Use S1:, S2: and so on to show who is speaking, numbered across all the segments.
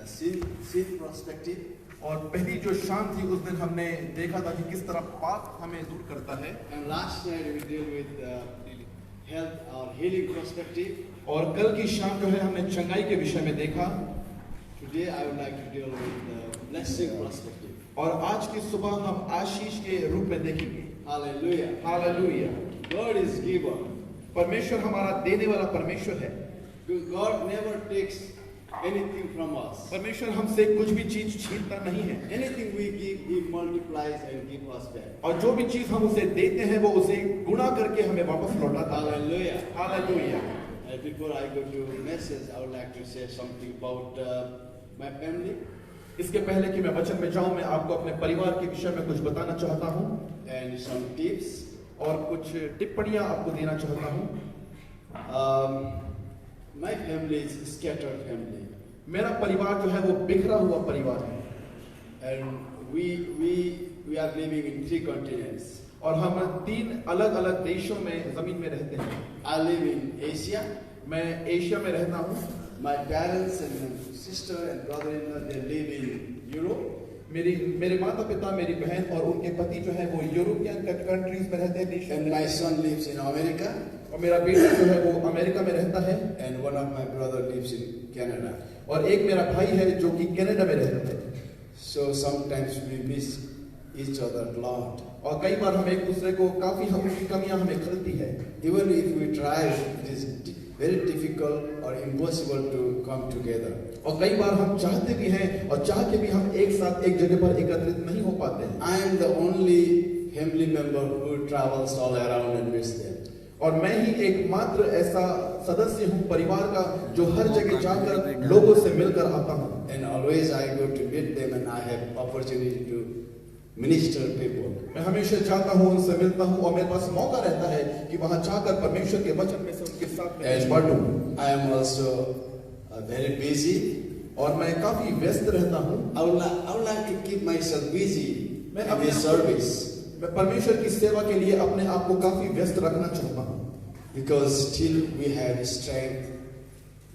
S1: sin perspective.
S2: और पहली जो शाम थी उस दिन हमने देखा था कि किस तरह पाप हमें दूर करता है।
S1: And last night we deal with health or healing perspective.
S2: और कल की शाम जो है हमने चंगाई के विषय में देखा।
S1: Today I would like to deal with blessing perspective.
S2: और आज की सुबह हम आशीष के रूप में देखेंगे।
S1: Hallelujah.
S2: Hallelujah.
S1: God is giver.
S2: परमेश्वर हमारा देने वाला परमेश्वर है।
S1: God never takes anything from us.
S2: परमेश्वर हमसे कुछ भी चीज छीनता नहीं है।
S1: Anything we give, He multiplies and gives us back.
S2: और जो भी चीज हम उसे देते हैं वो उसे गुणा करके हमें वापस लौटाता है।
S1: Hallelujah.
S2: Hallelujah.
S1: Before I go to message, I would like to say something about my family
S2: इसके पहले कि मैं वचन में जाऊं, मैं आपको अपने परिवार के विषय में कुछ बताना चाहता हूं
S1: and some tips.
S2: और कुछ टिप्पणियां आपको देना चाहता हूं।
S1: My family is a scattered family.
S2: मेरा परिवार जो है वो बिखरा हुआ परिवार है।
S1: And we are living in 3 continents.
S2: और हम 3 अलग अलग देशों में जमीन में रहते हैं।
S1: I live in Asia.
S2: मैं एशिया में रहता हूँ।
S1: My parents and sister and brother-in-law, they live in Europe.
S2: मेरे माता पिता, मेरी बहन और उनके पति जो है वो यूरोपियन कंट्रीज में रहते हैं, देशों
S1: And
S2: में।
S1: my son lives in America.
S2: और मेरा बेटा जो है वो अमेरिका में रहता है।
S1: And one of my brother lives in Canada.
S2: और एक मेरा भाई है जो कि कनाडा में रहता है।
S1: So sometimes we miss each other a lot.
S2: और कई बार हम एक दूसरे को काफी उनकी कमियां हमें खलती है।
S1: Even if we try, it is very difficult or impossible to come together.
S2: और कई बार हम चाहते भी हैं और चाह के भी हम एक साथ एक जगह पर एकत्रित नहीं हो पाते हैं।
S1: I am the only family member who travels all around and meets them.
S2: और मैं ही एकमात्र ऐसा सदस्य हूँ परिवार का जो हर जगह जाकर लोगों से मिलकर आता हूँ।
S1: And always I go to meet them and I have opportunity to minister people.
S2: मैं हमेशा जाता हूँ, उनसे मिलता हूँ और मेरे पास मौका रहता है कि वहाँ जाकर परमेश्वर के वचन में से उनके साथ में कुछ बांटूं।
S1: I am also very busy.
S2: और मैं काफी व्यस्त रहता हूँ।
S1: I would like to keep myself busy
S2: मैं
S1: in this service.
S2: मैं परमेश्वर की सेवा के लिए अपने आप को काफी व्यस्त रखना चाहता हूँ।
S1: Because till we have strength,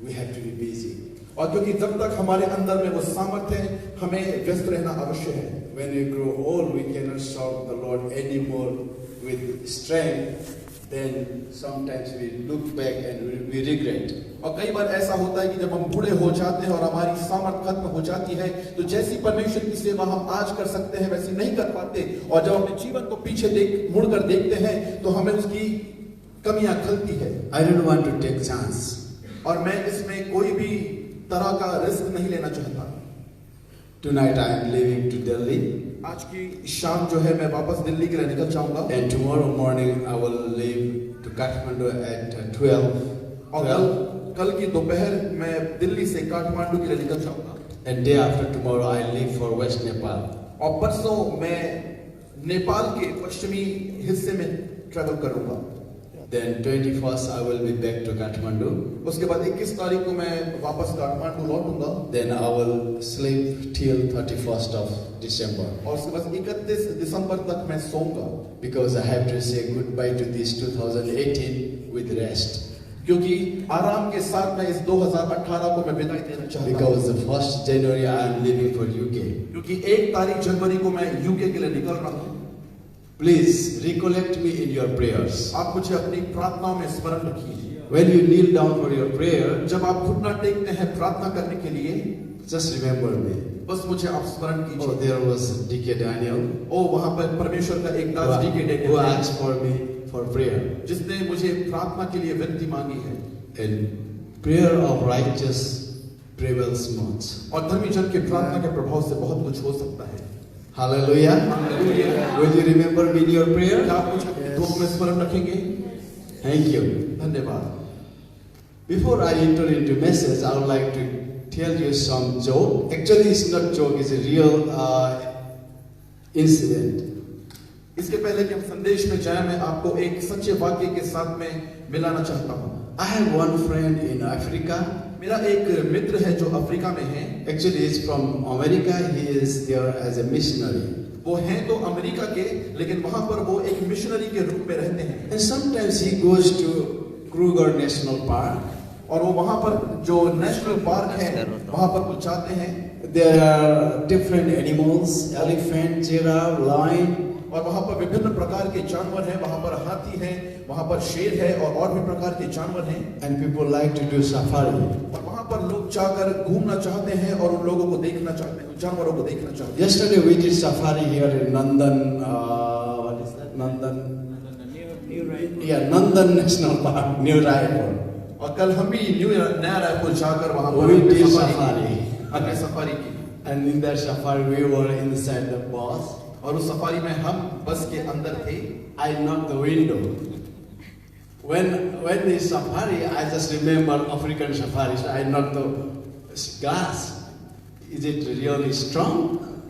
S1: we have to be busy.
S2: और क्योंकि जब तक हमारे अंदर में वो सामर्थ्य है, हमें व्यस्त रहना आवश्यक है।
S1: When we grow old, we cannot serve the Lord anymore with strength. Then sometimes we look back and we regret.
S2: और कई बार ऐसा होता है कि जब हम बूढ़े हो जाते हैं और हमारी सामर्थ्य खत्म हो जाती है, तो जैसी परमेश्वर की सेवा हम आज कर सकते हैं वैसी नहीं कर पाते। और जब अपने जीवन को पीछे मुड़कर देखते हैं तो हमें उसकी कमियां खलती है।
S1: I don't want to take chance.
S2: और मैं इसमें कोई भी तरह का रिस्क नहीं लेना चाहता।
S1: Tonight I am leaving to Delhi.
S2: आज की शाम जो है मैं वापस दिल्ली के लिए निकल जाऊंगा।
S1: And tomorrow morning I will leave to Kathmandu at 12.
S2: और कल की दोपहर मैं दिल्ली से काठमांडू के लिए निकल जाऊंगा।
S1: And day after tomorrow I leave for West Nepal.
S2: और परसों मैं नेपाल के पश्चिमी हिस्से में ट्रैवल करूंगा।
S1: Then 21st I will be back to Kathmandu.
S2: उसके बाद 21 तारीख को मैं वापस काठमांडू लौटूंगा।
S1: Then I will sleep till 31st of December.
S2: और उसके बाद 31 दिसंबर तक मैं सोऊंगा।
S1: Because I have to say goodbye to this 2018 with rest.
S2: क्योंकि आराम के साथ मैं इस 2018 को मैं विदाई देना चाहता हूँ।
S1: Because the 1st January I am leaving for UK.
S2: क्योंकि 1 तारीख जनवरी को मैं यूके के लिए निकल रहा हूँ।
S1: Please recollect me in your prayers.
S2: आप मुझे अपनी प्रार्थनाओं में स्मरण रखिए।
S1: When you kneel down for your prayer,
S2: जब आप घुटना टेकते हैं प्रार्थना करने के लिए,
S1: just remember me.
S2: बस मुझे आप स्मरण कीजिए।
S1: Oh, there was D.K. Daniel
S2: ओ वहाँ पर परमेश्वर का एक दास डी के
S1: who
S2: Daniel
S1: asked for me for prayer.
S2: जिसने मुझे प्रार्थना के लिए विनती मांगी है।
S1: And prayer of righteous prevails much.
S2: और धर्मी जन के प्रार्थना के प्रभाव से बहुत कुछ हो सकता है।
S1: Hallelujah.
S2: Hallelujah.
S1: Will you remember me in your prayer?
S2: क्या आप मुझे अपने दुख में स्मरण रखेंगे?
S1: Thank you.
S2: धन्यवाद।
S1: Before I enter into message, I would like to tell you some joke. Actually, it's not joke; it's a real incident.
S2: इसके पहले कि हम संदेश में जाएं, मैं आपको एक सच्चे वाक्य के साथ में मिलाना चाहता हूँ।
S1: I have one friend in Africa.
S2: मेरा एक मित्र है जो अफ्रीका में है।
S1: Actually, he's from America. He is there as a missionary.
S2: वो हैं तो अमेरिका के, लेकिन वहाँ पर वो एक मिशनरी के रूप में रहते हैं।
S1: And sometimes he goes to Kruger National Park.
S2: और वो वहां पर जो नेशनल पार्क है वहां पर वो जाते हैं।
S1: There are different animals, elephant, giraffe, lion.
S2: और वहां पर विभिन्न प्रकार के जानवर हैं, वहां पर हाथी है, वहां पर शेर है और भी प्रकार के जानवर हैं।
S1: And people like to do safari.
S2: और वहां पर लोग जाकर घूमना चाहते हैं और उन लोगों को देखना चाहते हैं, जानवरों को देखना चाहते हैं।
S1: Yesterday we did safari here in Nandan. What is that? Nandan. Yeah, Nandan National Park, New Raipur.
S2: और कल हम भी नया रायपुर जाकर वहां पर
S1: We did safari.
S2: हमने सफारी की।
S1: And in that safari we were inside the bus.
S2: और उस सफारी में हम बस के अंदर थे।
S1: I knocked the window. When the safari, I just remember African safaris. I knocked the glass. Is it really strong?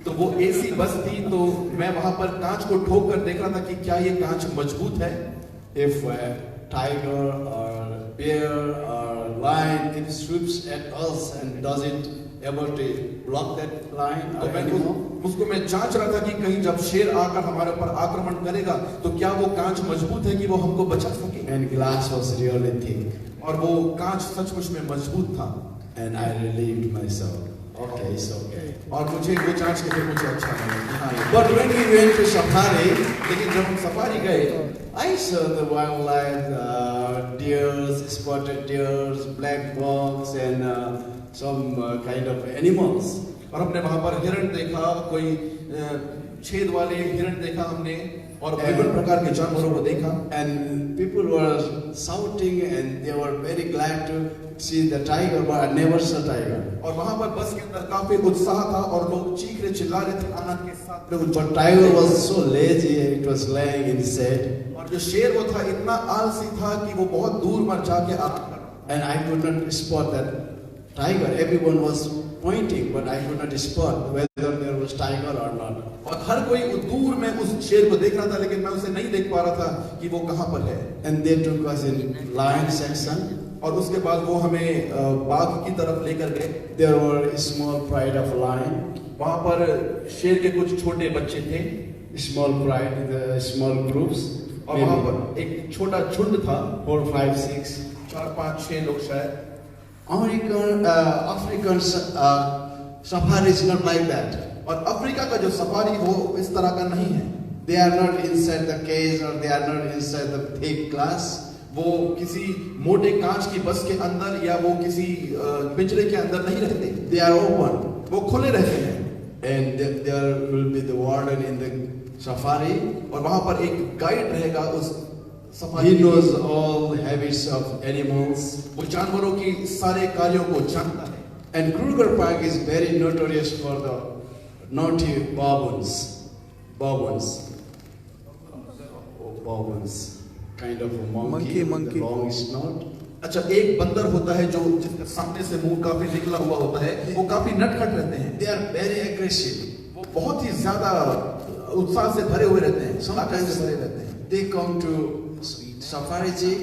S2: तो वो एसी बस थी, तो मैं वहां पर कांच को ठोक कर देख रहा था कि क्या ये कांच मजबूत है।
S1: If a tiger or bear or lion, it swoops at us and does it able to block that line?
S2: तो मैं उसको मैं जांच रहा था कि कहीं जब शेर आकर हमारे ऊपर आक्रमण करेगा तो क्या वो कांच मजबूत है कि वो हमको बचा सके।
S1: And glass was really thick.
S2: और वो कांच सचमुच में मजबूत था।
S1: And I relieved myself. Okay, it's okay.
S2: और मुझे वो जांच के फिर मुझे अच्छा लगा।
S1: But when we went to safari,
S2: लेकिन जब हम सफारी गए,
S1: I saw the wildlife, deers, spotted deers, black bucks, and some kind of animals.
S2: और हमने वहां पर हिरण देखा, कोई छेद वाले हिरण देखा हमने, और विभिन्न प्रकार के जानवरों को देखा।
S1: And people were shouting and they were very glad to see the tiger, but I never saw tiger.
S2: और वहां पर बस के अंदर काफी उत्साह था और लोग चीख रहे चिल्ला रहे थे आनंद के साथ।
S1: But tiger was so lazy, it was laying in the shade.
S2: और जो शेर वो था इतना आलसी था कि वो बहुत दूर पर जाके
S1: And I could not spot that tiger. Everyone was pointing, but I could not spot whether there was tiger or not.
S2: और हर कोई दूर में उस शेर को देख रहा था, लेकिन मैं उसे नहीं देख पा रहा था कि वो कहां पर है।
S1: And they took us in lion section.
S2: और उसके बाद वो हमें बाघ की तरफ लेकर गए।
S1: There were a small pride of lion.
S2: वहां पर शेर के कुछ छोटे बच्चे थे।
S1: Small pride, the small groups.
S2: और वहां पर एक छोटा झुंड था,
S1: 4, 5, 6,
S2: 4, 5, 6 लोग शायद।
S1: African safari is not like that.
S2: और अफ्रीका का जो सफारी वो इस तरह का नहीं है।
S1: They are not inside the cage or they are not inside the thick glass.
S2: वो किसी मोटे कांच की बस के अंदर या वो किसी पिंजरे के अंदर नहीं रहते।
S1: They are open.
S2: वो खुले रहते हैं।
S1: And there will be the warden in the safari.
S2: और वहां पर एक गाइड रहेगा उस safari.
S1: He knows all habits of animals.
S2: वो जानवरों की सारे कार्यों को जानता है।
S1: And Kruger Park is very notorious for the naughty baboons. Baboons. Baboons. Kind of a monkey with a long snout.
S2: अच्छा, एक बंदर होता है जो जिसके सामने से मुंह काफी निकला हुआ होता है, वो काफी नटखट रहते हैं।
S1: They are very aggressive.
S2: वो बहुत ही ज्यादा उत्साह से भरे हुए रहते हैं,
S1: Sometimes
S2: भरे रहते हैं।
S1: they come to safari jeep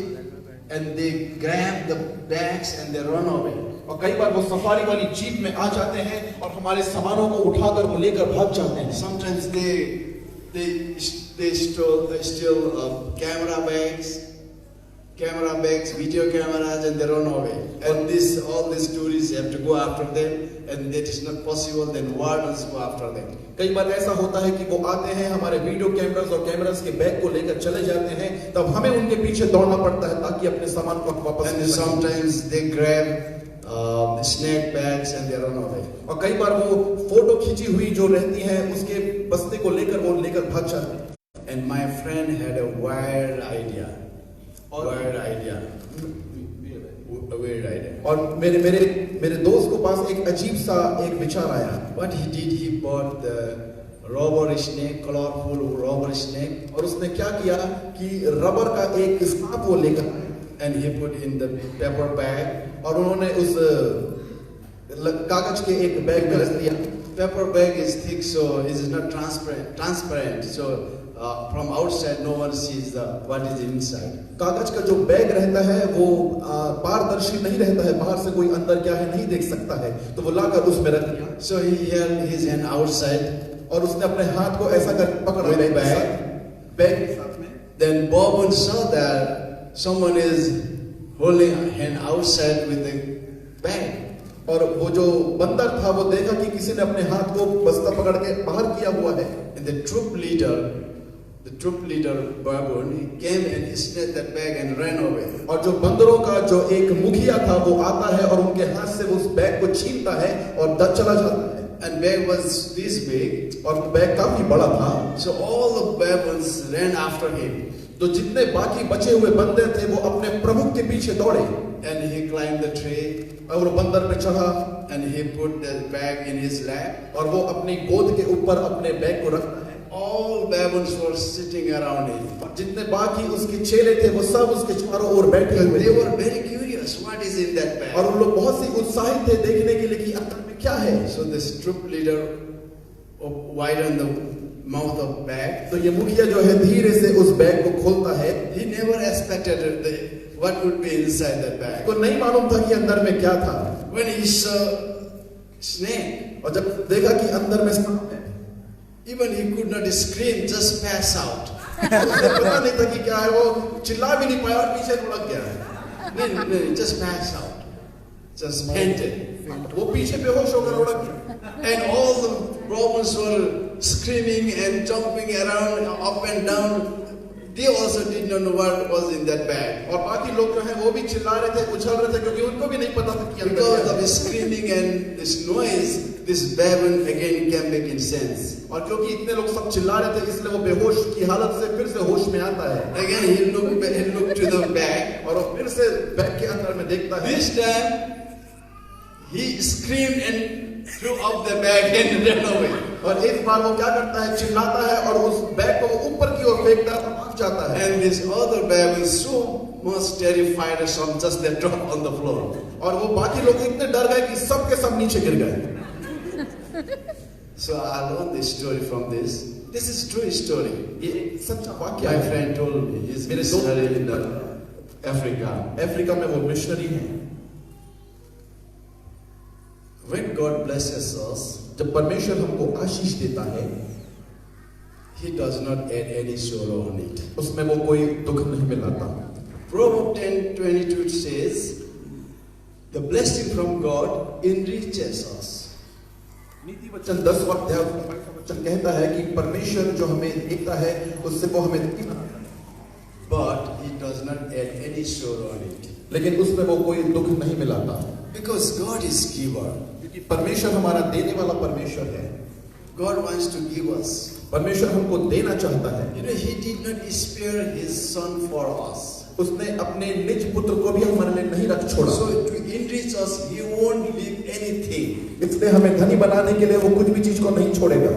S1: and they grab the bags and they run away.
S2: और कई बार वो सफारी वाली जीप में आ जाते हैं और हमारे सामानों को उठाकर वो लेकर भाग जाते हैं।
S1: Sometimes they steal camera bags, video cameras, and they run away. And all these tourists have to go after them, and that is not possible. Then wardens go after them.
S2: कई बार ऐसा होता है कि वो आते हैं, हमारे वीडियो कैमरास और कैमरास के बैग को लेकर चले जाते हैं, तब हमें उनके पीछे दौड़ना पड़ता है ताकि अपने सामान को वापस।
S1: And sometimes they grab snack bags and they run away.
S2: और कई बार वो फोटो खींची हुई जो रहती है उसके बस्ते को लेकर वो लेकर भाग जाते हैं।
S1: And my friend had a weird idea.
S2: और मेरे दोस्त को पास एक अजीब सा एक विचार आया।
S1: What he did, he bought the rubber snake, colorful rubber snake,
S2: और उसने क्या किया कि रबर का एक सांप वो लेकर
S1: and he put in the paper bag.
S2: और उन्होंने उस कागज के एक बैग में रख दिया।
S1: Paper bag is thick, so it is not transparent. So from outside, no one sees what is inside.
S2: कागज का जो बैग रहता है वो पारदर्शी नहीं रहता है, बाहर से कोई अंदर क्या है नहीं देख सकता है, तो वो लाकर उसमें रख दिया।
S1: So he held his hand outside,
S2: और उसने अपने हाथ को ऐसा कर पकड़ लिया बैग के साथ में।
S1: Then Bob saw that someone is holding a hand outside with a bag.
S2: और वो जो बंदर था वो देखा कि किसी ने अपने हाथ को बस्ता पकड़ के बाहर किया हुआ है।
S1: And the troop leader baboon, he came and snatched that bag and ran away.
S2: और जो बंदरों का जो एक मुखिया था वो आता है और उनके हाथ से उस बैग को छीनता है और चला जाता है।
S1: And bag was this big,
S2: और बैग काफी बड़ा था।
S1: so all the baboons ran after him.
S2: तो जितने बाकी बचे हुए बंदर थे वो अपने प्रभु के पीछे दौड़े।
S1: And he climbed the tree.
S2: और वो बंदर पे चढ़ा
S1: and he put the bag in his lap.
S2: और वो अपनी गोद के ऊपर अपने बैग को रखता है।
S1: All baboons were sitting around him.
S2: और जितने बाकी उसके चेले थे वो सब उसके चारों ओर बैठे हुए
S1: They
S2: थे।
S1: were very curious. What is in that bag?
S2: और उन लोग बहुत ही उत्साहित थे देखने के लिए कि अंदर में क्या है।
S1: So this troop leader widened the mouth of bag.
S2: तो ये मुखिया जो है धीरे से उस बैग को खोलता है।
S1: He never expected what would be inside that bag.
S2: को नहीं मालूम था कि अंदर में क्या था।
S1: When he saw snake,
S2: और जब देखा कि अंदर में सांप है,
S1: even he could not scream, just pass out.
S2: उसे पता नहीं था कि क्या है, वो चिल्ला भी नहीं पाया और पीछे लुढ़क गया।
S1: No, just pass out. Just fainted.
S2: वो पीछे बेहोश होकर लुढ़क गया।
S1: And all the Romans were screaming and jumping around, up and down. They also did not know what was in that bag.
S2: और बाकी लोग जो हैं वो भी चिल्ला रहे थे, उछल रहे थे क्योंकि उनको भी नहीं पता था कि अंदर क्या
S1: Because
S2: है।
S1: of the screaming and this noise, this baboon again came back in sense.
S2: और क्योंकि इतने लोग सब चिल्ला रहे थे इसलिए वो बेहोश की हालत से फिर से होश में आता है।
S1: Again he looked to the bag.
S2: और वो फिर से बैग के अंदर में देखता है।
S1: This time he screamed and threw up the bag and ran away.
S2: और एक बार वो क्या करता है, चिल्लाता है और उस बैग को ऊपर की ओर फेंकता है और भाग जाता है।
S1: And this other baboon so much terrified or some just they dropped on the floor.
S2: और वो बाकी लोग इतने डर गए कि सब के सब नीचे गिर गए।
S1: So I learned this story from this. This is true story.
S2: ये एक सच्चा वाक्य
S1: My
S2: है।
S1: friend told me he's
S2: मेरे
S1: missionary in Africa.
S2: अफ्रीका में वो मिशनरी हैं।
S1: When God blesses us,
S2: जब परमेश्वर हमको आशीष देता है,
S1: He does not add any sorrow on it.
S2: उसमें वो कोई दुख नहीं मिलाता।
S1: Proverbs 10:22 says, "The blessing from God enriches us."
S2: नीति वचन 10वां अध्याय वचन कहता है कि परमेश्वर जो हमें देता है उससे वो हमें देता है,
S1: But He does not add any sorrow on it.
S2: लेकिन उसमें वो कोई दुख नहीं मिलाता,
S1: Because God is giver.
S2: क्योंकि परमेश्वर हमारा देने वाला परमेश्वर है।
S1: God wants to give us.
S2: परमेश्वर हमको देना चाहता है।
S1: You know, He did not spare His Son for us.
S2: उसने अपने निज पुत्र को भी हमारे लिए नहीं रख छोड़ा।
S1: So to enrich us, He won't leave anything.
S2: इसलिए हमें धनी बनाने के लिए वो कुछ भी चीज को नहीं छोड़ेगा।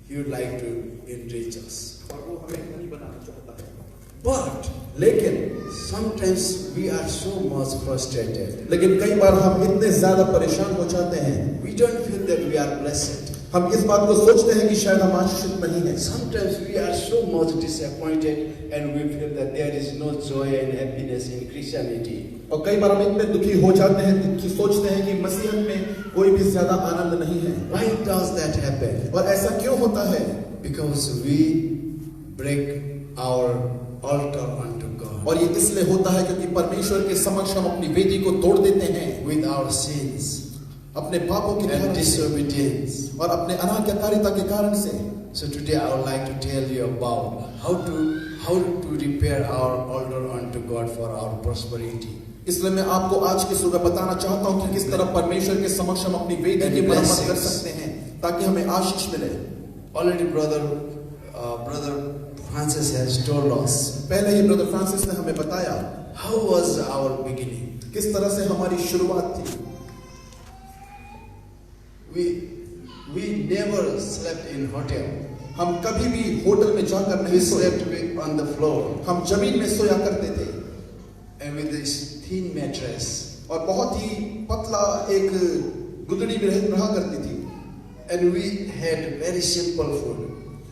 S1: He would like to enrich us.
S2: और वो हमें धनी बनाना चाहता है।
S1: But
S2: लेकिन
S1: sometimes we are so much frustrated.
S2: लेकिन कई बार हम इतने ज्यादा परेशान हो जाते हैं,
S1: We don't feel that we are blessed.
S2: हम इस बात को सोचते हैं कि शायद हम आशीषित नहीं हैं।
S1: Sometimes we are so much disappointed and we feel that there is no joy and happiness in Christianity.
S2: और कई बार हम इतने दुखी हो जाते हैं कि सोचते हैं कि मसीहत में कोई भी ज्यादा आनंद नहीं है।
S1: Why does that happen?
S2: और ऐसा क्यों होता है?
S1: Because we break our altar unto God
S2: और ये इसलिए होता है क्योंकि परमेश्वर के समक्ष हम अपनी वेदी को तोड़ देते हैं
S1: with our sins
S2: अपने पापों के
S1: and
S2: कारण से
S1: disobedience.
S2: और अपने अनाज्ञाकारिता के कारण से।
S1: So today I would like to tell you about how to repair our altar unto God for our prosperity.
S2: इसलिए मैं आपको आज की सुबह बताना चाहता हूं कि किस तरह परमेश्वर के समक्ष हम अपनी वेदी की मरम्मत कर सकते हैं ताकि हमें आशीष मिले।
S1: Already brother Francis has told us
S2: पहले ही ब्रदर फ्रांसिस ने हमें बताया
S1: how was our beginning.
S2: किस तरह से हमारी शुरुआत थी।
S1: We never slept in hotel.
S2: हम कभी भी होटल में जाकर
S1: We
S2: नहीं सोए,
S1: slept on the floor
S2: हम जमीन में सोया करते थे
S1: and with this thin mattress.
S2: और बहुत ही पतला एक गुदड़ी में रहा करती थी
S1: And we had very simple food.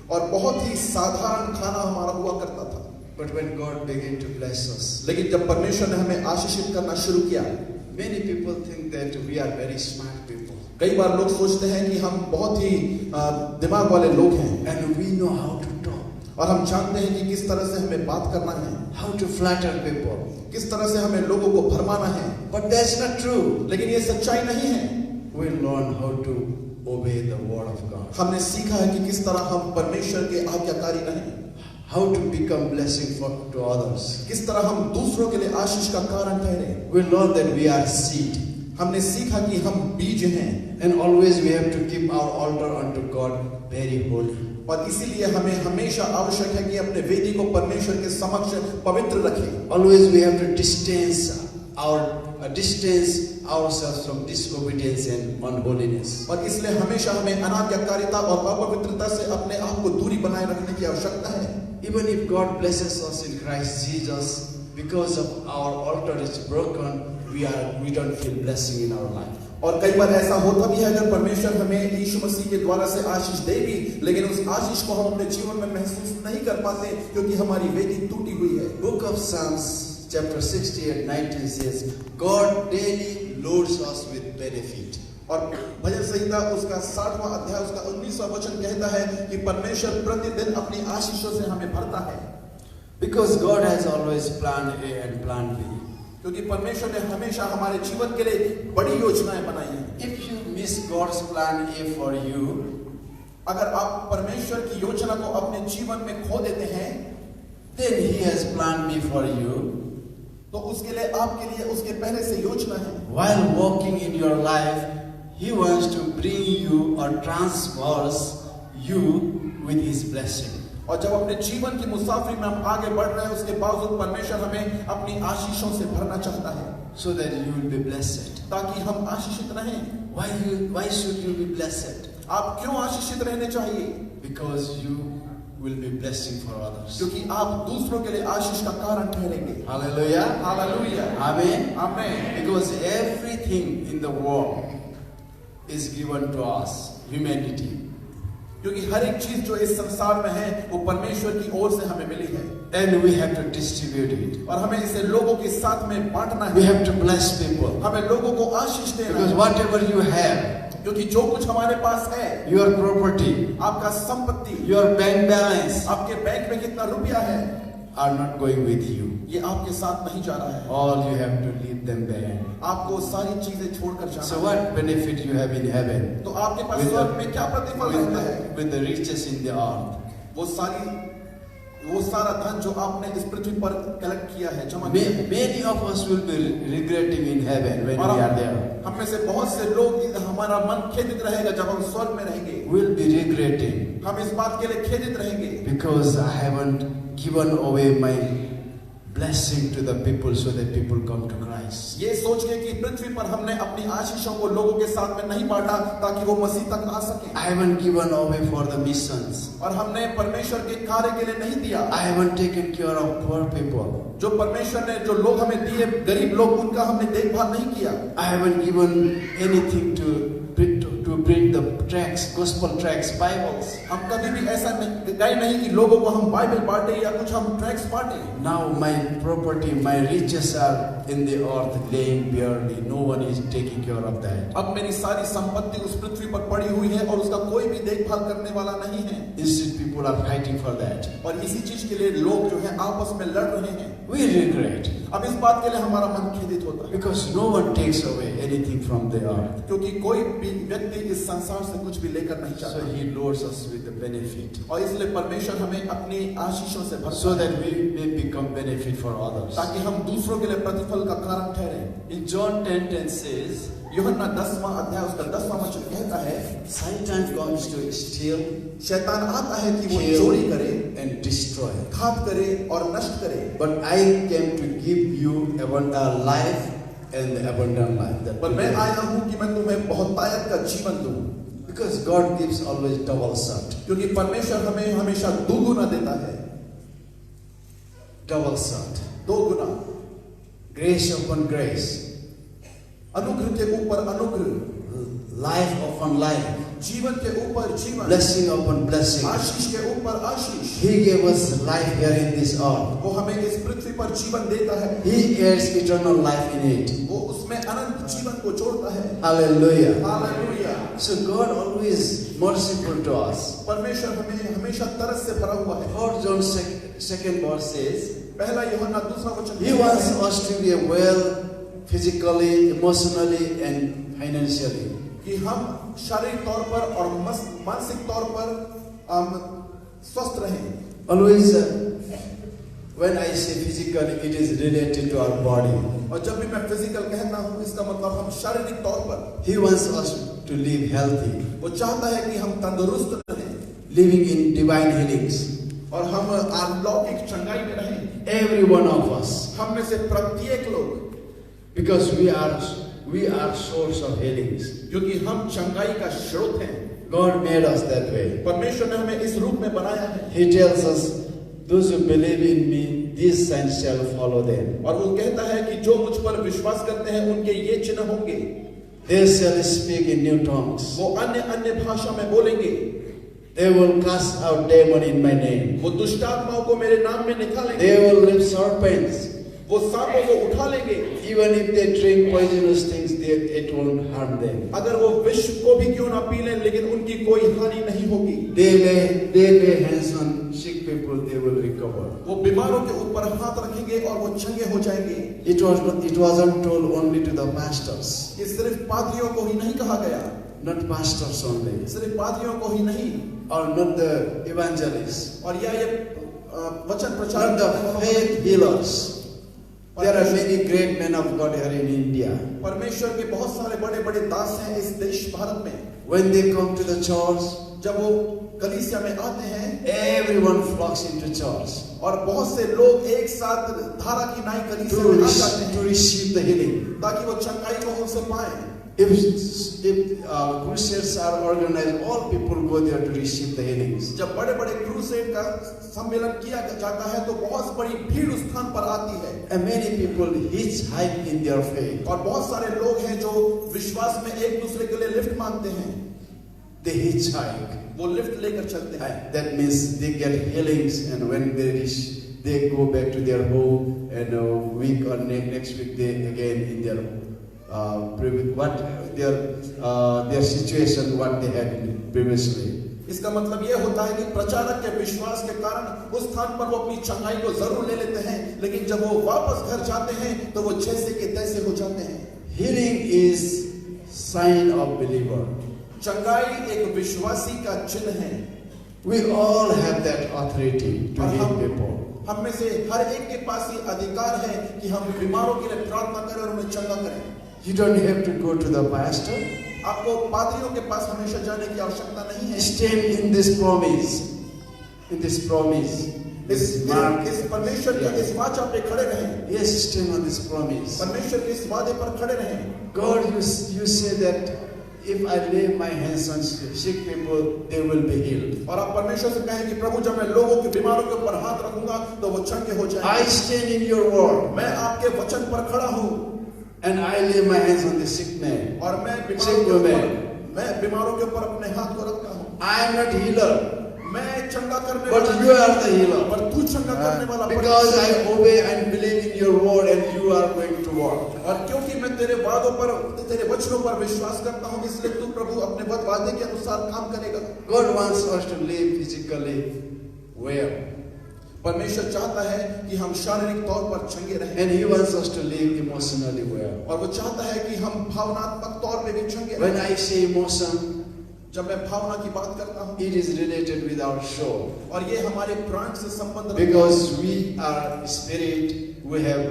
S2: और बहुत ही साधारण खाना हमारा हुआ करता था।
S1: But when God began to bless us,
S2: लेकिन जब परमेश्वर ने हमें आशीषित करना शुरू किया,
S1: many people think that we are very smart people
S2: कई बार लोग सोचते हैं कि हम बहुत ही दिमाग वाले लोग हैं
S1: and we know how to talk.
S2: और हम जानते हैं कि किस तरह से हमें बात करना है,
S1: how to flatter people.
S2: किस तरह से हमें लोगों को भरमाना है,
S1: But that's not true.
S2: लेकिन ये सच्चाई नहीं है।
S1: We learn how to obey the word of God.
S2: हमने सीखा है कि किस तरह हम परमेश्वर के आज्ञाकारी रहें,
S1: How to become blessing to others.
S2: किस तरह हम दूसरों के लिए आशीष का कारण ठहरे।
S1: We learn that we are seed.
S2: हमने सीखा कि हम बीज हैं,
S1: And always we have to keep our altar unto God very holy.
S2: और इसीलिए हमें हमेशा आवश्यक है कि अपने वेदी को परमेश्वर के समक्ष पवित्र रखें।
S1: Always we have to distance ourselves from disobedience and unholiness.
S2: और इसलिए हमेशा हमें अनाज्ञाकारिता और अपवित्रता से अपने आप को दूरी बनाए रखने की आवश्यकता है।
S1: Even if God blesses us in Christ Jesus, because of our altar is broken, we don't feel blessing in our life.
S2: और कई बार ऐसा होता भी है, अगर परमेश्वर हमें यीशु मसीह के द्वारा से आशीष दे भी, लेकिन उस आशीष को हम अपने जीवन में महसूस नहीं कर पाते क्योंकि हमारी वेदी टूटी हुई है।
S1: Book of Psalms chapter 68:19 says, God daily loads us with benefit.
S2: और भजन संहिता उसका 60वां अध्याय उसका 19वां वचन कहता है कि परमेश्वर प्रतिदिन अपनी आशीषों से हमें भरता है।
S1: Because God has always plan A and plan B.
S2: क्योंकि परमेश्वर ने हमेशा हमारे जीवन के लिए बड़ी योजनाएं बनाई हैं।
S1: If you miss God's plan A for you,
S2: अगर आप परमेश्वर की योजना को अपने जीवन में खो देते हैं,
S1: then He has plan B for you.
S2: तो उसके लिए आपके लिए उसके पहले से योजना है।
S1: While walking in your life, He wants to bring you or transverse you with His blessing.
S2: और जब अपने जीवन की मुसाफरी में हम आगे बढ़ रहे हैं, उसके बावजूद परमेश्वर हमें अपनी आशीषों से भरना चाहता है,
S1: so that you will be blessed.
S2: ताकि हम आशीषित रहें।
S1: Why should you be blessed?
S2: आप क्यों आशीषित रहने चाहिए?
S1: Because you will be blessing for others.
S2: क्योंकि आप दूसरों के लिए आशीष का कारण ठहरेंगे।
S1: Hallelujah.
S2: हालेलुया।
S1: Amen.
S2: आमीन।
S1: Because everything in the world is given to us, humanity.
S2: क्योंकि हर एक चीज जो इस संसार में है वो परमेश्वर की ओर से हमें मिली है।
S1: And we have to distribute it.
S2: और हमें इसे लोगों के साथ में बांटना
S1: We
S2: है।
S1: have to bless people.
S2: हमें लोगों को आशीष देना
S1: Because
S2: है।
S1: whatever you have,
S2: क्योंकि जो कुछ हमारे पास है,
S1: your property,
S2: आपका संपत्ति,
S1: your bank balance,
S2: आपके बैंक में कितना रुपया है,
S1: are not going with you.
S2: ये आपके साथ नहीं जा रहा है।
S1: All you have to leave them behind.
S2: आपको सारी चीजें छोड़कर जाना
S1: So
S2: है।
S1: what benefit you have in heaven?
S2: तो आपके पास
S1: With
S2: स्वर्ग में क्या प्रतिफल रहता है?
S1: with the riches in the earth.
S2: वो सारा धन जो आपने इस पृथ्वी पर कलेक्ट किया है, जमा किया है।
S1: Many of us will be regretting in heaven when
S2: और
S1: we are there.
S2: हम में से बहुत से लोग, हमारा मन खेदित रहेगा जब हम स्वर्ग में रहेंगे।
S1: We'll be regretting
S2: हम इस बात के लिए खेदित रहेंगे
S1: because I haven't given away my blessing to the people so that people come to Christ.
S2: ये सोच के कि पृथ्वी पर हमने अपनी आशीषों को लोगों के साथ में नहीं बांटा ताकि वो मसीह तक आ सके।
S1: I haven't given away for the missions.
S2: और हमने परमेश्वर के कार्य के लिए नहीं दिया।
S1: I haven't taken care of poor people.
S2: जो परमेश्वर ने, जो लोग हमें दिए, गरीब लोग, उनका हमने देखभाल नहीं किया।
S1: I haven't given anything to print the tracts, gospel tracts, Bibles.
S2: हम कभी भी ऐसा गए नहीं कि लोगों को हम बाइबल बांटे या कुछ हम ट्रैक्ट्स बांटे।
S1: Now my property, my riches are in the earth laying barely. No one is taking care of that.
S2: अब मेरी सारी संपत्ति उस पृथ्वी पर पड़ी हुई है और उसका कोई भी देखभाल करने वाला नहीं है।
S1: Instead, people are fighting for that.
S2: और इसी चीज के लिए लोग जो है आपस में लड़ रहे हैं।
S1: We regret
S2: अब इस बात के लिए हमारा मन खेदित होता है
S1: because no one takes away anything from the earth.
S2: क्योंकि कोई भी व्यक्ति इस संसार से कुछ भी लेकर नहीं
S1: So
S2: चाहता।
S1: He loads us with the benefit,
S2: और इसलिए परमेश्वर हमें अपनी आशीषों से भरता
S1: so
S2: है
S1: that we may become benefit for others.
S2: ताकि हम दूसरों के लिए प्रतिफल का कारण ठहरे।
S1: In John 10:10 says,
S2: यूहन्ना 10वां अध्याय उसका 10वां वचन कहता है,
S1: Satan comes to steal,
S2: शैतान आता है कि वो
S1: kill,
S2: चोरी करे,
S1: and destroy.
S2: घात करे और नष्ट करे।
S1: But I came to give you abundant life and abundant life.
S2: पर मैं आया हूँ कि मैं तुम्हें बहुतायत का जीवन दूं।
S1: Because God gives always double shot.
S2: क्योंकि परमेश्वर हमें हमेशा दोगुना देता है।
S1: Double shot.
S2: दोगुना।
S1: Grace upon grace.
S2: अनुग्रह के ऊपर अनुग्रह,
S1: Life upon life.
S2: जीवन के ऊपर जीवन,
S1: Blessing upon blessing.
S2: आशीष के ऊपर आशीष।
S1: He gave us life here in this earth.
S2: वो हमें इस पृथ्वी पर जीवन देता है।
S1: He adds eternal life in it.
S2: वो उसमें अनंत जीवन को जोड़ता है।
S1: Hallelujah.
S2: Hallelujah.
S1: So God always merciful to us.
S2: परमेश्वर हमें हमेशा तरस से भरा हुआ है।
S1: Or John second verse says,
S2: पहला यूहन्ना दूसरा वचन
S1: He wants us to be well physically, emotionally and financially.
S2: कि हम शारीरिक तौर पर और मानसिक तौर पर स्वस्थ रहें।
S1: Always when I say physically, it is related to our body.
S2: और जब भी मैं फिजिकल कहता हूँ इसका मतलब हम शारीरिक तौर पर।
S1: He wants us to live healthy.
S2: वो चाहता है कि हम तंदुरुस्त रहें,
S1: living in divine healings.
S2: और हम अलौकिक चंगाई में रहें।
S1: Every one of us.
S2: हम में से प्रत्येक लोग,
S1: because we are source of healings.
S2: क्योंकि हम चंगाई का स्रोत हैं।
S1: God made us that way.
S2: परमेश्वर ने हमें इस रूप में बनाया है।
S1: He tells us, those who believe in me, these signs shall follow them.
S2: और वो कहता है कि जो मुझ पर विश्वास करते हैं उनके ये चिन्ह होंगे।
S1: They shall speak in new tongues.
S2: वो अन्य भाषा में बोलेंगे।
S1: They will cast out demon in my name.
S2: वो दुष्ट आत्माओं को मेरे नाम में निकालेंगे।
S1: They will lift serpents.
S2: वो सांपों को उठा लेंगे।
S1: Even if they drink poisonous things, it won't harm them.
S2: अगर वो विष को भी क्यों ना पी लें, लेकिन उनकी कोई हानि नहीं होगी।
S1: They lay hands on sick people, they will recover.
S2: वो बीमारों के ऊपर हाथ रखेंगे और वो चंगे हो जाएंगे।
S1: It wasn't told only to the pastors.
S2: ये सिर्फ पादरियों को ही नहीं कहा गया।
S1: Not pastors only.
S2: सिर्फ पादरियों को ही नहीं।
S1: Or not the evangelists.
S2: और ये वचन प्रचार
S1: Not the faith healers. There are many great men of God here in India.
S2: परमेश्वर के बहुत सारे बड़े-बड़े दास हैं इस देश भारत में।
S1: When they come to the church,
S2: जब वो कलीसिया में आते हैं,
S1: everyone flocks into church.
S2: और बहुत से लोग एक साथ धारा की नाई कलीसिया में आ जाते हैं
S1: to receive the healing.
S2: ताकि वो चंगाई को उनसे पाएं।
S1: If crusades are organized, all people go there to receive the healings.
S2: जब बड़े-बड़े क्रूसेड का सम्मेलन किया जाता है तो बहुत बड़ी भीड़ उस स्थान पर आती है।
S1: And many people hitchhike in their faith.
S2: और बहुत सारे लोग हैं जो विश्वास में एक दूसरे के लिए लिफ्ट मांगते हैं।
S1: They hitchhike.
S2: वो लिफ्ट लेकर चलते हैं।
S1: That means they get healings, and when they go back to their home, and week or next week they again in their their situation what they had previously.
S2: इसका मतलब ये होता है कि प्रचारक के विश्वास के कारण उस स्थान पर वो अपनी चंगाई को जरूर ले लेते हैं, लेकिन जब वो वापस घर जाते हैं तो वो जैसे के तैसे हो जाते हैं।
S1: Healing is sign of believer.
S2: चंगाई एक विश्वासी का चिन्ह है।
S1: We all have that authority to heal people.
S2: हम में से हर एक के पास ये अधिकार है कि हम बीमारों के लिए प्रार्थना करें और उन्हें चंगा करें।
S1: You don't have to go to the pastor.
S2: आपको पादरियों के पास हमेशा जाने की आवश्यकता नहीं है।
S1: Stand in this promise. In this promise.
S2: इस परमेश्वर के इस वाचा पे खड़े रहें।
S1: Yes, stand on this promise.
S2: परमेश्वर के इस वादे पर खड़े रहें।
S1: God, you say that if I lay my hands on sick people, they will be healed.
S2: और आप परमेश्वर से कहें कि प्रभु जब मैं लोगों के बीमारों के ऊपर हाथ रखूंगा तो वो चंगे हो जाएंगे।
S1: I stand in your word.
S2: मैं आपके वचन पर खड़ा हूँ।
S1: And I lay my hands on the sick man.
S2: और मैं बीमारों के ऊपर अपने हाथ को रखता हूँ।
S1: I am not healer.
S2: मैं चंगा करने वाला।
S1: But you are the healer.
S2: पर तू चंगा करने वाला।
S1: Because I obey and believe in your word, and you are going to work.
S2: और क्योंकि मैं तेरे वादों पर, तेरे वचनों पर विश्वास करता हूँ, इसलिए तू प्रभु अपने वादे के अनुसार काम करेगा।
S1: God wants us to live physically well.
S2: परमेश्वर चाहता है कि हम शारीरिक तौर पर चंगे रहें।
S1: And He wants us to live emotionally well.
S2: और वो चाहता है कि हम भावनात्मक तौर पे भी चंगे रहें।
S1: When I say emotion,
S2: जब मैं भावना की बात करता हूँ,
S1: it is related with our soul.
S2: और ये हमारे प्राण से संबंध रखता है।
S1: Because we are spirit, we have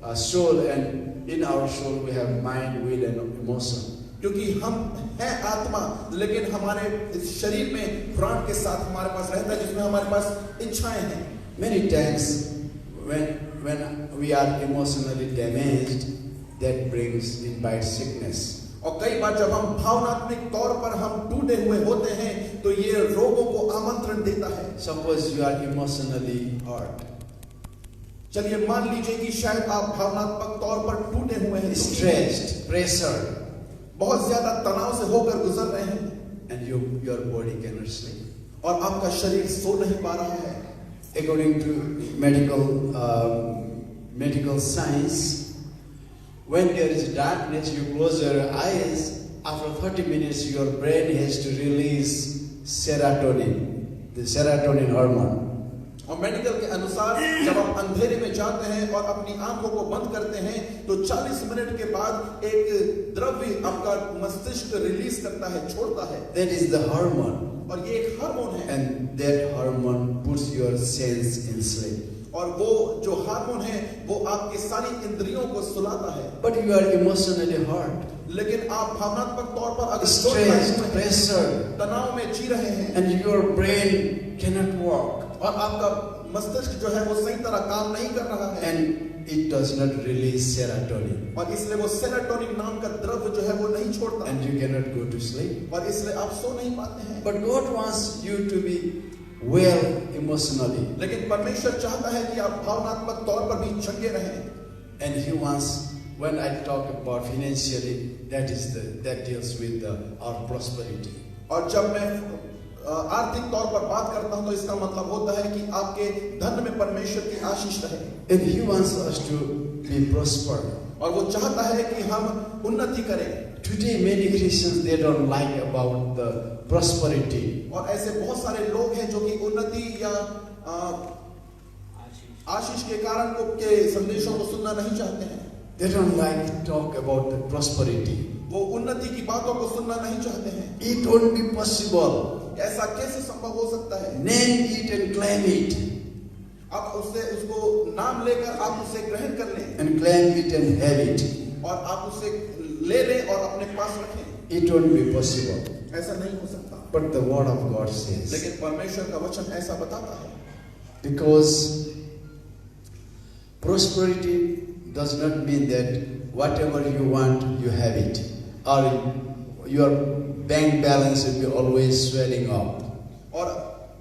S1: a soul, and in our soul we have mind, will, and emotion.
S2: क्योंकि हम हैं आत्मा, लेकिन हमारे इस शरीर में प्राण के साथ हमारे पास रहता है, जिसमें हमारे पास इच्छाएं हैं।
S1: Many times when we are emotionally damaged, that brings invites sickness.
S2: और कई बार जब हम भावनात्मक तौर पर हम टूटे हुए होते हैं तो ये रोगों को आमंत्रण देता है।
S1: Suppose you are emotionally hurt.
S2: चलिए मान लीजिए कि शायद आप भावनात्मक तौर पर टूटे हुए हैं,
S1: stressed, pressured,
S2: बहुत ज्यादा तनाव से होकर गुजर रहे हैं,
S1: and your body cannot sleep.
S2: और आपका शरीर सो नहीं पा रहा है।
S1: According to medical science, when there is darkness, you close your eyes, after 30 minutes, your brain has to release serotonin, the serotonin hormone.
S2: और मेडिकल के अनुसार जब आप अंधेरे में जाते हैं और अपनी आंखों को बंद करते हैं तो 40 मिनट के बाद एक द्रव्य आपका मस्तिष्क रिलीज करता है, छोड़ता है।
S1: That is the hormone.
S2: और ये एक हार्मोन है।
S1: And that hormone puts your cells in sleep.
S2: और वो जो हार्मोन है वो आपकी सारी इंद्रियों को सुलाता है।
S1: But you are emotionally hurt.
S2: लेकिन आप भावनात्मक तौर पर अगर
S1: stressed, pressured,
S2: तनाव में जी रहे हैं
S1: and your brain cannot work.
S2: और आपका मस्तिष्क जो है वो सही तरह काम नहीं कर रहा है
S1: And it does not release serotonin.
S2: और इसलिए वो सेरोटोनिन नाम का द्रव्य जो है वो नहीं छोड़ता
S1: And you cannot go to sleep.
S2: और इसलिए आप सो नहीं पाते हैं।
S1: But God wants you to be well emotionally.
S2: लेकिन परमेश्वर चाहता है कि आप भावनात्मक तौर पर भी चंगे रहें।
S1: And He wants, when I talk about financially, that deals with our prosperity.
S2: और जब मैं आर्थिक तौर पर बात करता हूं तो इसका मतलब होता है कि आपके धन में परमेश्वर की आशीष रहे।
S1: And He wants us to be prospered.
S2: और वो चाहता है कि हम उन्नति करें।
S1: Today many Christians, they don't like about the prosperity.
S2: और ऐसे बहुत सारे लोग हैं जो कि उन्नति या आशीष के कारण के संदेशों को सुनना नहीं चाहते हैं।
S1: They don't like to talk about the prosperity.
S2: वो उन्नति की बातों को सुनना नहीं चाहते हैं।
S1: It won't be possible.
S2: ऐसा कैसे संभव हो सकता है?
S1: Name it and claim it.
S2: आप उसको नाम लेकर आप उसे ग्रहण कर लें।
S1: And claim it and have it.
S2: और आप उसे ले लें और अपने पास रखें।
S1: It won't be possible.
S2: ऐसा नहीं हो सकता।
S1: But the word of God says.
S2: लेकिन परमेश्वर का वचन ऐसा बताता है।
S1: Because prosperity does not mean that whatever you want, you have it. Or your bank balance will be always swelling up.
S2: और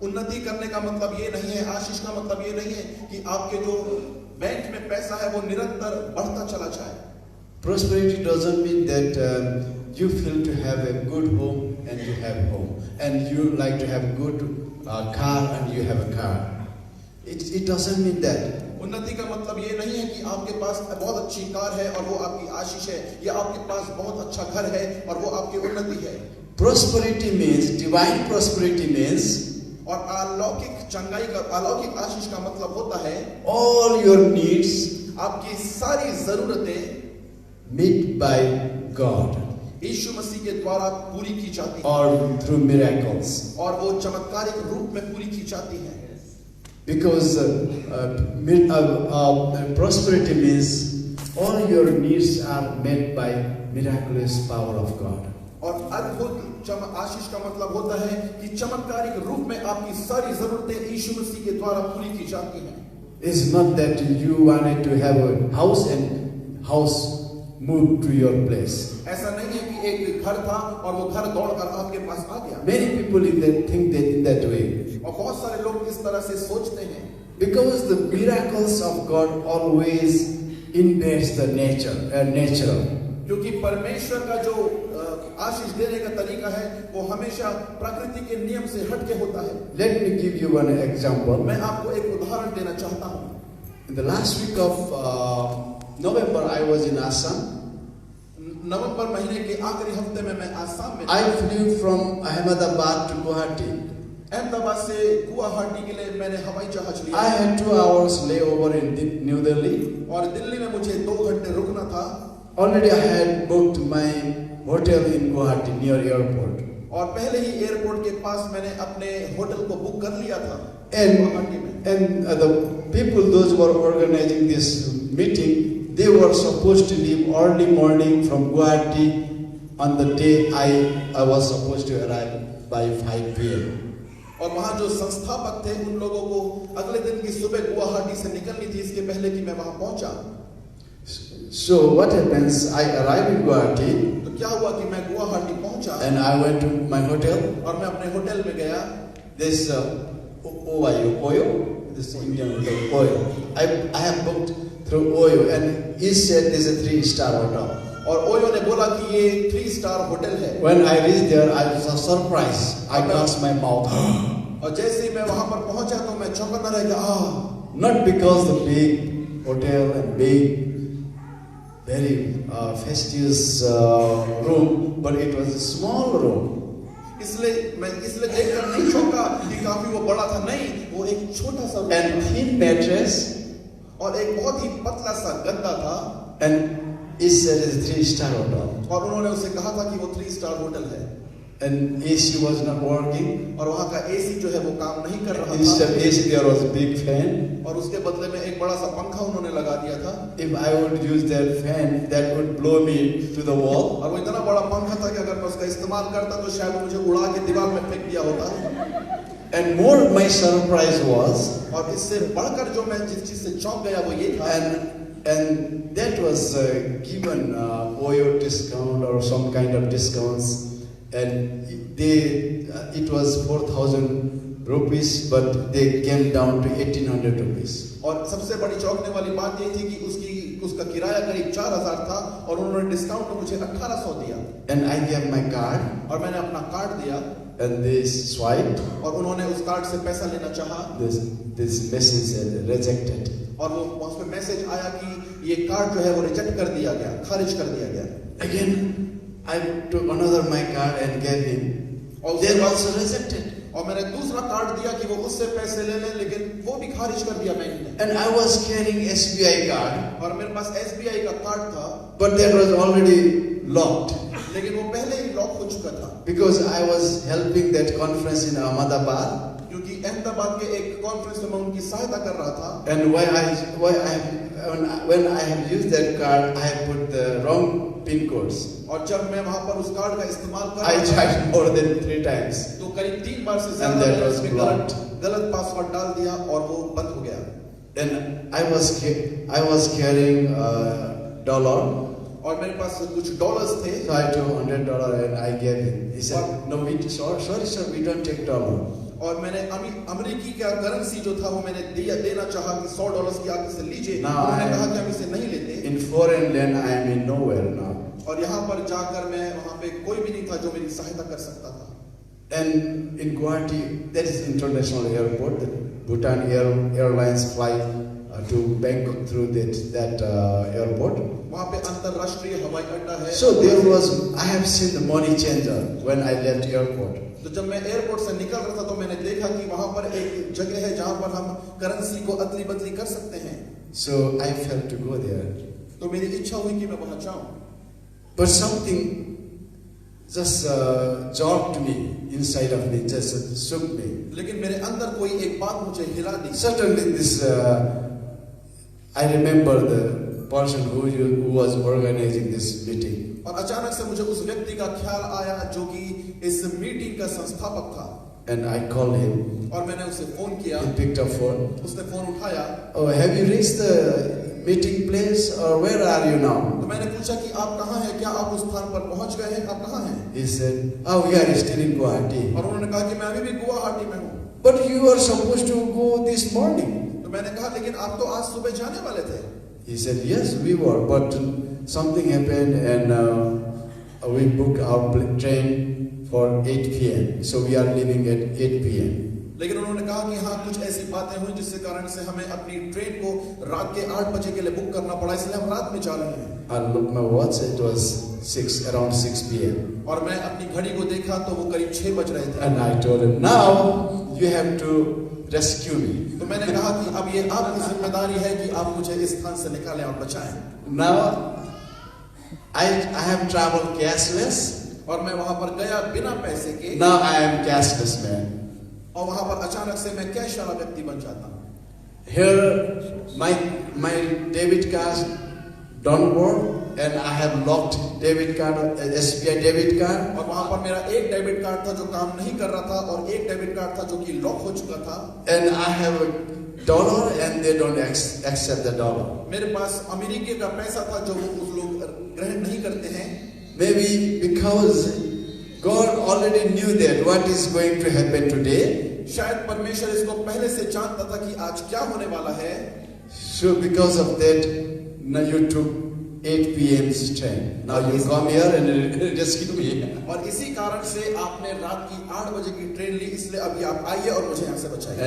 S2: उन्नति करने का मतलब ये नहीं है, आशीष का मतलब ये नहीं है कि आपके जो बैंक में पैसा है वो निरंतर बढ़ता चला जाए।
S1: Prosperity doesn't mean that you feel to have a good home and you have home, and you like to have good car and you have a car. It doesn't mean that.
S2: उन्नति का मतलब ये नहीं है कि आपके पास बहुत अच्छी कार है और वो आपकी आशीष है, या आपके पास बहुत अच्छा घर है और वो आपकी उन्नति है।
S1: Prosperity means, divine prosperity means,
S2: और अलौकिक चंगाई का, अलौकिक आशीष का मतलब होता है
S1: all your needs
S2: आपकी सारी जरूरतें
S1: met by God
S2: यीशु मसीह के द्वारा पूरी की जाती है,
S1: or through miracles.
S2: और वो चमत्कारिक रूप में पूरी की जाती है।
S1: Because prosperity means all your needs are met by miraculous power of God.
S2: और अद्भुत आशीष का मतलब होता है कि चमत्कारिक रूप में आपकी सारी जरूरतें यीशु मसीह के द्वारा पूरी की जाती हैं।
S1: It's not that you wanted to have a house and house moved to your place.
S2: ऐसा नहीं है कि एक घर था और वो घर दौड़कर आपके पास आ गया।
S1: Many people think that in that way.
S2: और बहुत सारे लोग इस तरह से सोचते हैं।
S1: Because the miracles of God always invades the natural.
S2: क्योंकि परमेश्वर का जो आशीष देने का तरीका है वो हमेशा प्रकृति के नियम से हटके होता है।
S1: Let me give you one example.
S2: मैं आपको एक उदाहरण देना चाहता हूँ।
S1: In the last week of November, I was in Assam.
S2: नवंबर महीने के आखिरी हफ्ते में मैं आसाम में।
S1: I flew from Ahmedabad to Guwahati.
S2: Ahmedabad से गुवाहाटी के लिए मैंने हवाई जहाज लिया।
S1: I had 2 hours layover in New Delhi.
S2: और दिल्ली में मुझे 2 घंटे रुकना था।
S1: Already I had booked my hotel in Guwahati near airport.
S2: और पहले ही एयरपोर्ट के पास मैंने अपने होटल को बुक कर लिया था।
S1: And the people, those who were organizing this meeting, they were supposed to leave early morning from Guwahati on the day I was supposed to arrive by 5 p.m.
S2: और वहाँ जो संस्थापक थे उन लोगों को अगले दिन की सुबह गुवाहाटी से निकलनी थी, इसके पहले कि मैं वहाँ पहुँचा।
S1: So what happens? I arrived in Guwahati.
S2: तो क्या हुआ कि मैं गुवाहाटी पहुँचा।
S1: And I went to my hotel.
S2: और मैं अपने होटल में गया।
S1: This Oyo, this Indian hotel Oyo. I have booked through Oyo, and he said this is a 3-star hotel.
S2: और ओयो ने बोला कि ये 3 स्टार होटल है।
S1: When I reached there, I was surprised. I closed my mouth.
S2: और जैसे ही मैं वहाँ पर पहुँचा तो मैं चौंका रह गया।
S1: Not because the big hotel and big very fastidious room, but it was a small room.
S2: इसलिए मैं इसलिए देखकर नहीं चौंका कि काफी वो बड़ा था, नहीं, वो एक छोटा सा रूम
S1: And thin mattress,
S2: और एक बहुत ही पतला सा गद्दा था,
S1: and it said it's 3-star hotel.
S2: और उन्होंने उससे कहा था कि वो 3 स्टार होटल है,
S1: And AC was not working.
S2: और वहाँ का एसी जो है वो काम नहीं कर रहा
S1: Instead
S2: था,
S1: of AC, there was a big fan.
S2: और उसके बदले में एक बड़ा सा पंखा उन्होंने लगा दिया था,
S1: If I would use that fan, that would blow me to the wall.
S2: और वो इतना बड़ा पंखा था कि अगर मैं उसका इस्तेमाल करता तो शायद वो मुझे उड़ा के दीवार में फेंक दिया होता।
S1: And more, my surprise was,
S2: और इससे बढ़कर जो मैं जिस चीज से चौंक गया वो ये था,
S1: and that was given OYO discount or some kind of discounts, and it was 4,000 rupees, but they came down to 1,800 rupees.
S2: और सबसे बड़ी चौंकने वाली बात ये थी कि उसका किराया करीब 4,000 था और उन्होंने डिस्काउंट में मुझे 1,800 दिया।
S1: And I gave my card,
S2: और मैंने अपना कार्ड दिया,
S1: and they swiped.
S2: और उन्होंने उस कार्ड से पैसा लेना चाहा,
S1: This message said rejected.
S2: और वो उस पे मैसेज आया कि ये कार्ड जो है वो रिजेक्ट कर दिया गया, खारिज कर दिया गया।
S1: Again, I took another my card and gave him.
S2: और
S1: They also rejected.
S2: और मैंने दूसरा कार्ड दिया कि वो उससे पैसे ले लें, लेकिन वो भी खारिज कर दिया बैंक ने।
S1: And I was carrying SBI card,
S2: और मेरे पास SBI का कार्ड था,
S1: but that was already locked
S2: लेकिन वो पहले ही लॉक हो चुका था,
S1: because I was helping that conference in Ahmedabad.
S2: क्योंकि अहमदाबाद के एक कॉन्फ्रेंस में मैं उनकी सहायता कर रहा था।
S1: And when I have used that card, I have put the wrong PIN codes.
S2: और जब मैं वहां पर उस कार्ड का इस्तेमाल कर
S1: I
S2: रहा था,
S1: tried more than 3 times.
S2: तो करीब 3 बार से
S1: And
S2: ज्यादा
S1: that
S2: मैंने
S1: was
S2: उसमें
S1: blocked.
S2: गलत पासवर्ड डाल दिया और वो बंद हो गया।
S1: Then I was carrying dollar.
S2: और मेरे पास कुछ डॉलर्स थे,
S1: So I took $100 and I gave him. He said, "No, sorry sir, we don't take dollar."
S2: और मैंने अमेरिकी का करेंसी जो था वो मैंने देना चाहा कि $100 की आप इसे लीजिए। उन्होंने कहा कि हम इसे नहीं लेते।
S1: In foreign land, I am in nowhere now.
S2: और यहाँ पर जाकर मैं वहाँ पे कोई भी नहीं था जो मेरी सहायता कर सकता था।
S1: And in Guwahati, there is international airport. The Bhutan Airlines fly to Bangkok through that airport.
S2: वहाँ पे अंतरराष्ट्रीय हवाई अड्डा है।
S1: So I have seen the money changer when I left airport.
S2: तो जब मैं एयरपोर्ट से निकल रहा था तो मैंने देखा कि वहाँ पर एक जगह है जहाँ पर हम करेंसी को अदली बदली कर सकते हैं।
S1: So I felt to go there.
S2: तो मेरी इच्छा हुई कि मैं वहाँ जाऊँ।
S1: But something just jarred me inside of me, just shook me.
S2: लेकिन मेरे अंदर कोई एक बात मुझे हिला दी।
S1: Certainly I remember the person who was organizing this meeting.
S2: और अचानक से मुझे उस व्यक्ति का ख्याल आया जो कि इस मीटिंग का संस्थापक था।
S1: And I called him.
S2: और मैंने उसे फोन किया।
S1: He picked up phone.
S2: उसने फोन उठाया।
S1: Oh, have you reached the meeting place or where are you now?
S2: तो मैंने पूछा कि आप कहाँ हैं? क्या आप उस स्थान पर पहुँच गए हैं? आप कहाँ हैं?
S1: He said, "Oh, we are still in Guwahati."
S2: और उन्होंने कहा कि मैं अभी भी गुवाहाटी में हूँ।
S1: But you were supposed to go this morning.
S2: तो मैंने कहा लेकिन आप तो आज सुबह जाने वाले थे।
S1: He said, "Yes, we were, but something happened and we booked our train for 8 p.m. So we are leaving at 8 p.m.
S2: लेकिन उन्होंने कहा कि हाँ कुछ ऐसी बातें हुई जिससे कारण से हमें अपनी ट्रेन को रात के 8 बजे के लिए बुक करना पड़ा, इसलिए हम रात में जा रहे हैं।
S1: I looked my watch, it was around 6 p.m.
S2: और मैं अपनी घड़ी को देखा तो वो करीब 6 बज रहे थे।
S1: And I told him, "Now you have to rescue me."
S2: तो मैंने कहा कि अब ये आपकी जिम्मेदारी है कि आप मुझे इस स्थान से निकालें और बचाएं।
S1: Now I have traveled cashless.
S2: और मैं वहां पर गया बिना पैसे के।
S1: Now I am cashless man.
S2: और वहां पर अचानक से मैं कैश वाला व्यक्ति बन जाता हूँ।
S1: Here my debit card don't work and I have locked debit card, SBI debit card.
S2: और वहां पर मेरा एक डेबिट कार्ड था जो काम नहीं कर रहा था और एक डेबिट कार्ड था जो कि लॉक हो चुका था।
S1: And I have a dollar and they don't accept the dollar.
S2: मेरे पास अमेरिकी का पैसा था जो वो लोग ग्रहण नहीं करते हैं।
S1: Maybe because God already knew that what is going to happen today.
S2: शायद परमेश्वर इसको पहले से जानता था कि आज क्या होने वाला है।
S1: So because of that, now you took 8 p.m. train. Now you come here and rescue me.
S2: और इसी कारण से आपने रात की 8 बजे की ट्रेन ली, इसलिए अभी आप आइए और मुझे यहाँ से बचाइए।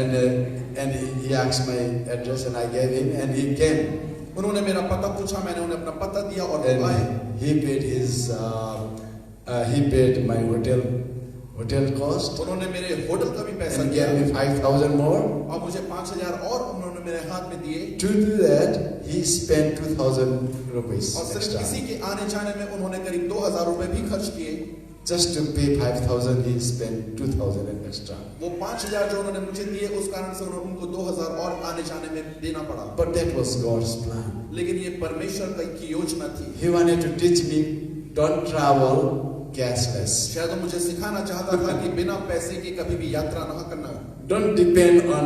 S1: And he asked my address and I gave him and he came.
S2: उन्होंने मेरा पता पूछा, मैंने उन्हें अपना पता दिया और वो आए।
S1: And he paid my hotel cost
S2: उन्होंने मेरे होटल का भी पैसा
S1: and
S2: दिया
S1: gave me 5,000 more.
S2: और मुझे 5,000 और उन्होंने मेरे हाथ में दिए।
S1: To do that, he spent 2,000 rupees
S2: और सिर्फ
S1: extra.
S2: किसी के आने जाने में उन्होंने करीब 2,000 रुपए भी खर्च किए।
S1: Just to pay 5,000, he spent 2,000 and extra.
S2: वो 5,000 जो उन्होंने मुझे दिए, उस कारण से उन्होंने उनको 2,000 और आने जाने में देना पड़ा।
S1: But that was God's plan.
S2: लेकिन ये परमेश्वर की योजना थी।
S1: He wanted to teach me, don't travel cashless.
S2: शायद वो मुझे सिखाना चाहता था कि बिना पैसे के कभी भी यात्रा न करना।
S1: Don't depend on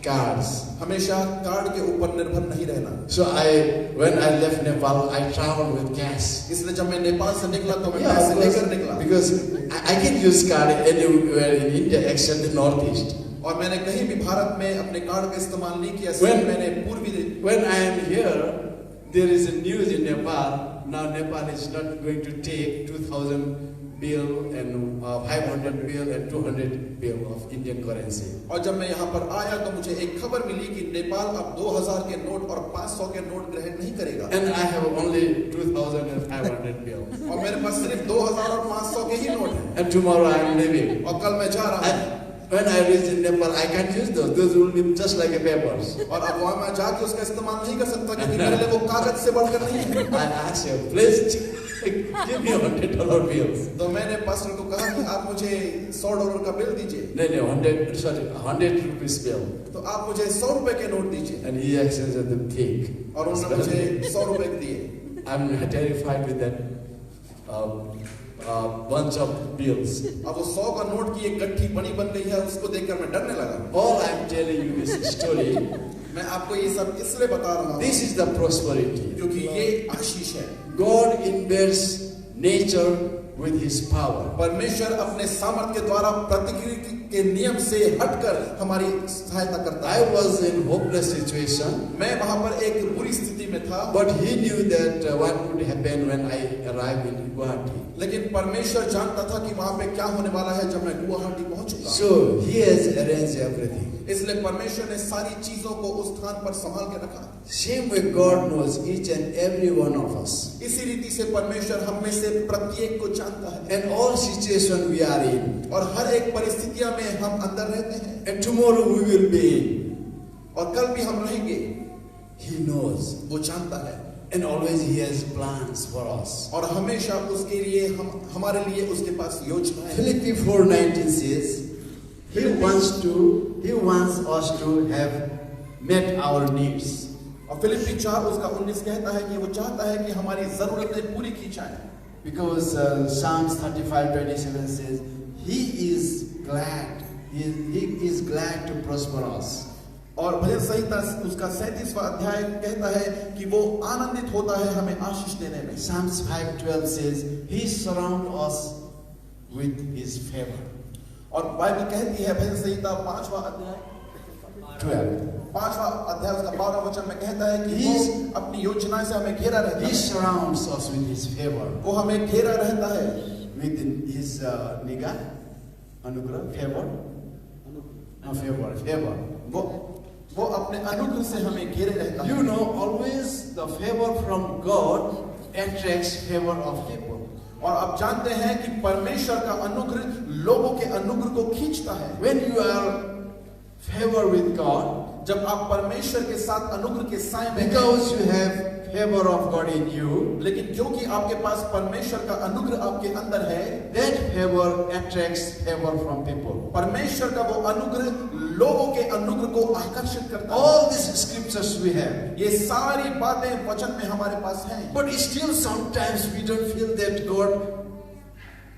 S1: cards.
S2: हमेशा कार्ड के ऊपर निर्भर नहीं रहना।
S1: So when I left Nepal, I traveled with cash.
S2: इसलिए जब मैं नेपाल से निकला तो मैं
S1: Yeah,
S2: पैसे लेकर निकला।
S1: because I can use card anywhere in India except the northeast.
S2: और मैंने कहीं भी भारत में अपने कार्ड का इस्तेमाल नहीं किया।
S1: When-
S2: सिर्फ मैंने पूर्वी
S1: When I am here, there is a news in Nepal. Now Nepal is not going to take 2,000 bill and 500 bill and 200 bill of Indian currency.
S2: और जब मैं यहाँ पर आया तो मुझे एक खबर मिली कि नेपाल अब 2,000 के नोट और 500 के नोट ग्रहण नहीं करेगा।
S1: And I have only 2,500 bill.
S2: और मेरे पास सिर्फ 2,000 और 500 के ही नोट हैं।
S1: And tomorrow I am leaving.
S2: और कल मैं जा रहा हूँ।
S1: When I reach in Nepal, I can't use those. Those will be just like a papers.
S2: और अब वहाँ मैं जाके उसका इस्तेमाल नहीं कर सकता क्योंकि मेरे लिए वो कागज से बढ़कर नहीं है।
S1: I asked him, please give me $100 bills.
S2: तो मैंने पास्टर को कहा कि आप मुझे $100 का बिल दीजिए।
S1: No, 100 rupees bill.
S2: तो आप मुझे 100 रुपए के नोट दीजिए।
S1: And he accepted them thick.
S2: और उन्होंने मुझे 100 रुपए दिए।
S1: I'm terrified with that bunch of bills.
S2: अब वो 100 का नोट की एक गट्ठी बनी बन गई है, उसको देखकर मैं डरने लगा।
S1: All I'm telling you this story.
S2: मैं आपको ये सब इसलिए बता रहा हूँ
S1: This is the prosperity.
S2: क्योंकि ये आशीष है।
S1: God embeds nature with His power.
S2: परमेश्वर अपने सामर्थ्य के द्वारा प्रकृति के नियम से हटकर हमारी सहायता करता
S1: I
S2: है।
S1: was in hopeless situation,
S2: मैं वहां पर एक बुरी स्थिति में था,
S1: but He knew that what would happen when I arrived in Guwahati.
S2: लेकिन परमेश्वर जानता था कि वहां पे क्या होने वाला है जब मैं Guwahati पहुंचूंगा।
S1: So He has arranged everything.
S2: इसलिए परमेश्वर ने सारी चीजों को उस स्थान पर संभाल के रखा।
S1: Same way God knows each and every one of us.
S2: इसी रीति से परमेश्वर हम में से प्रत्येक को जानता है।
S1: And all situation we are in.
S2: और हर एक परिस्थितियों में हम अंदर रहते हैं।
S1: And tomorrow we will be in.
S2: और कल भी हम रहेंगे।
S1: He knows.
S2: वो जानता है।
S1: And always He has plans for us.
S2: और हमेशा उसके लिए हमारे लिए उसके पास योजना है।
S1: Philippians 4:19 says, He wants us to have met our needs.
S2: और फिलिप्पी 4 उसका 19 कहता है कि वो चाहता है कि हमारी जरूरतें पूरी की जाए।
S1: Because Psalms 35:27 says, He is glad. He is glad to prosper us.
S2: और भजन संहिता उसका 37वां अध्याय कहता है कि वो आनंदित होता है हमें आशीष देने में।
S1: Psalms 5:12 says, He surrounds us with His favor.
S2: और बाइबल कहती है भजन संहिता 5वां अध्याय 5वां अध्याय उसका 12वां वचन में कहता है कि वो अपनी योजनाएं से हमें घेरा रहता
S1: He
S2: है।
S1: surrounds us with His favor.
S2: वो हमें घेरा रहता है
S1: With His nigah, anugrah, favor.
S2: वो अपने अनुग्रह से हमें घेरे रहता है।
S1: You know, always the favor from God attracts favor of people.
S2: और आप जानते हैं कि परमेश्वर का अनुग्रह लोगों के अनुग्रह को खींचता है।
S1: When you are favor with God,
S2: जब आप परमेश्वर के साथ अनुग्रह के साए में हैं,
S1: because you have favor of God in you,
S2: लेकिन क्योंकि आपके पास परमेश्वर का अनुग्रह आपके अंदर है,
S1: that favor attracts favor from people.
S2: परमेश्वर का वो अनुग्रह लोगों के अनुग्रह को आकर्षित करता है।
S1: All these scriptures we have,
S2: ये सारी बातें वचन में हमारे पास हैं।
S1: but still sometimes we don't feel that God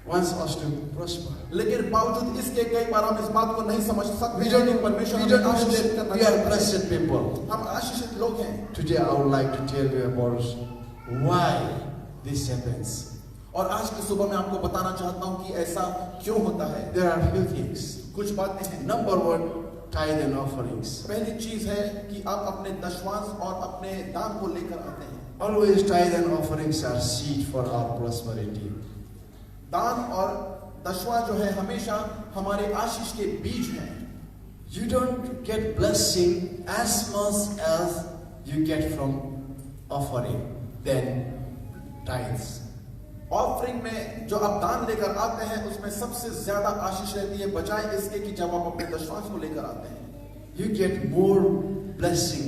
S1: wants us to prosper.
S2: लेकिन बावजूद इसके कई बार हम इस बात को नहीं समझ सकते।
S1: We don't
S2: परमेश्वर
S1: know
S2: हमें आशीषित करना
S1: we are
S2: चाहता है।
S1: blessed people.
S2: हम आशीषित लोग हैं।
S1: Today I would like to tell you about why this happens.
S2: और आज की सुबह मैं आपको बताना चाहता हूँ कि ऐसा क्यों होता है।
S1: There are few things.
S2: कुछ बातें हैं।
S1: Number one, tithe and offerings.
S2: पहली चीज है कि आप अपने दशवांश और अपने दान को लेकर आते हैं।
S1: Always tithe and offerings are seed for our prosperity.
S2: दान और दशवां जो है हमेशा हमारे आशीष के बीज हैं।
S1: You don't get blessing as much as you get from offering than tithes.
S2: Offering में जो आप दान लेकर आते हैं उसमें सबसे ज्यादा आशीष रहती है बजाय इसके कि जब आप अपने दशमांश को लेकर आते हैं.
S1: You get more blessing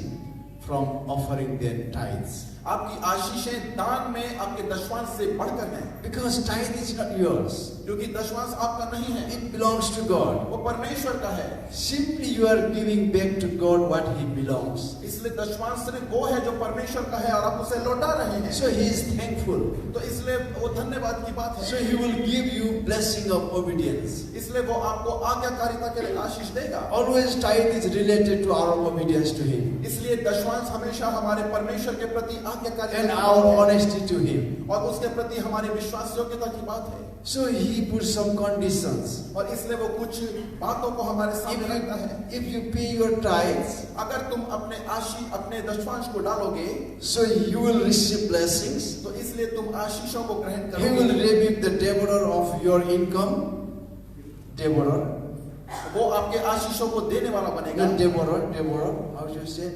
S1: from offering than tithes.
S2: आपकी आशीषें दान में आपके दशमांश से बढ़कर हैं.
S1: Because tithe is not yours.
S2: क्योंकि दशमांश आपका नहीं है,
S1: It belongs to God.
S2: वो परमेश्वर का है.
S1: Simply you are giving back to God what He belongs.
S2: इसलिए दशमांश सिर्फ वो है जो परमेश्वर का है और आप उसे लौटा रहे हैं.
S1: So He is thankful.
S2: तो इसलिए वो धन्यवाद की बात
S1: So
S2: है.
S1: He will give you blessing of obedience.
S2: इसलिए वो आपको आज्ञाकारिता के लिए आशीष देगा.
S1: Always tithe is related to our obedience to Him
S2: इसलिए दशमांश हमेशा हमारे परमेश्वर के प्रति आज्ञाकारिता
S1: and
S2: की
S1: our
S2: बात है
S1: honesty to Him.
S2: और उसके प्रति हमारी विश्वास योग्यता की बात है.
S1: So He puts some conditions.
S2: और इसलिए वो कुछ बातों को हमारे सामने रखता है.
S1: If you pay your tithes,
S2: अगर तुम अपने दशमांश को डालोगे
S1: so you will receive blessings.
S2: तो इसलिए तुम आशीषों को ग्रहण
S1: He will
S2: करोगे.
S1: rebuke the devourer of your income. Devourer.
S2: वो आपके आशीषों को देने वाला बनेगा.
S1: Not devourer. How should you say?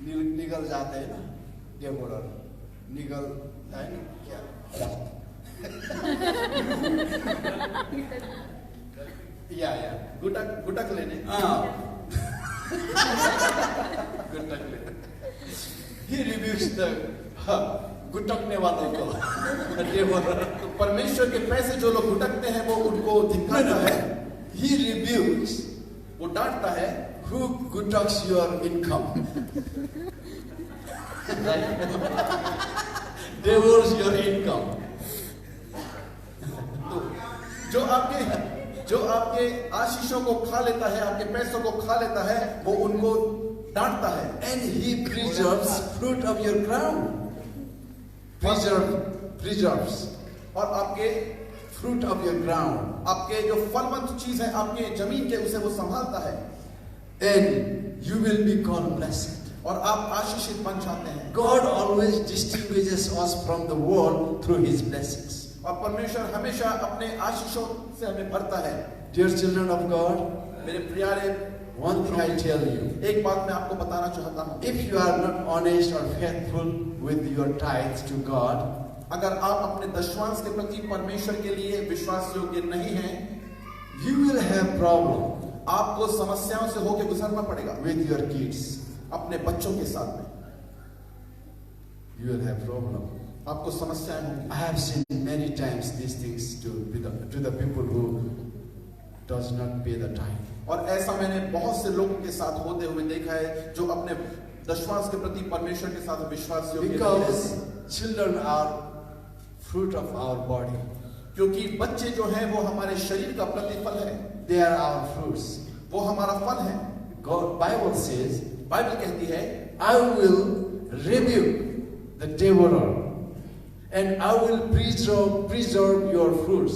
S1: निगल जाते हैं ना, devourer. निगल है ना क्या? या
S2: गुटक लेने.
S1: गुटक लेने. He rebukes the गुटकने वालों को. Devourer.
S2: तो परमेश्वर के पैसे जो लोग गुटकते हैं वो उनको धिक्कारता है.
S1: He rebukes
S2: वो डांटता है
S1: who gutaks your income. Devours your income.
S2: जो आपके आशीषों को खा लेता है, आपके पैसों को खा लेता है, वो उनको डांटता है.
S1: And He preserves fruit of your ground. Preserves
S2: और आपके
S1: fruit of your ground.
S2: आपके जो फलवंत चीज है आपके जमीन के उसे वो संभालता है.
S1: And you will be called blessed.
S2: और आप आशीषित बन जाते हैं.
S1: God always distinguishes us from the world through His blessings.
S2: और परमेश्वर हमेशा अपने आशीषों से हमें भरता है.
S1: Dear children of God,
S2: मेरे प्यारे,
S1: one thing I tell you,
S2: एक बात मैं आपको बताना चाहता हूँ.
S1: if you are not honest or faithful with your tithes to God,
S2: अगर आप अपने दशमांश के प्रति परमेश्वर के लिए विश्वास योग्य नहीं हैं,
S1: you will have problem
S2: आपको समस्याओं से होकर गुजरना पड़ेगा.
S1: with your kids.
S2: अपने बच्चों के साथ में
S1: You will have problem.
S2: आपको समस्याएं होंगी.
S1: I have seen many times these things to the people who does not pay the tithe.
S2: और ऐसा मैंने बहुत से लोगों के साथ होते हुए देखा है जो अपने दशमांश के प्रति परमेश्वर के साथ विश्वास योग्य नहीं
S1: Because
S2: रहते.
S1: children are fruit of our body.
S2: क्योंकि बच्चे जो हैं वो हमारे शरीर का प्रतिफल है.
S1: They are our fruits.
S2: वो हमारा फल है.
S1: God, Bible says,
S2: बाइबल कहती है
S1: I will rebuke the devourer and I will preserve your fruits.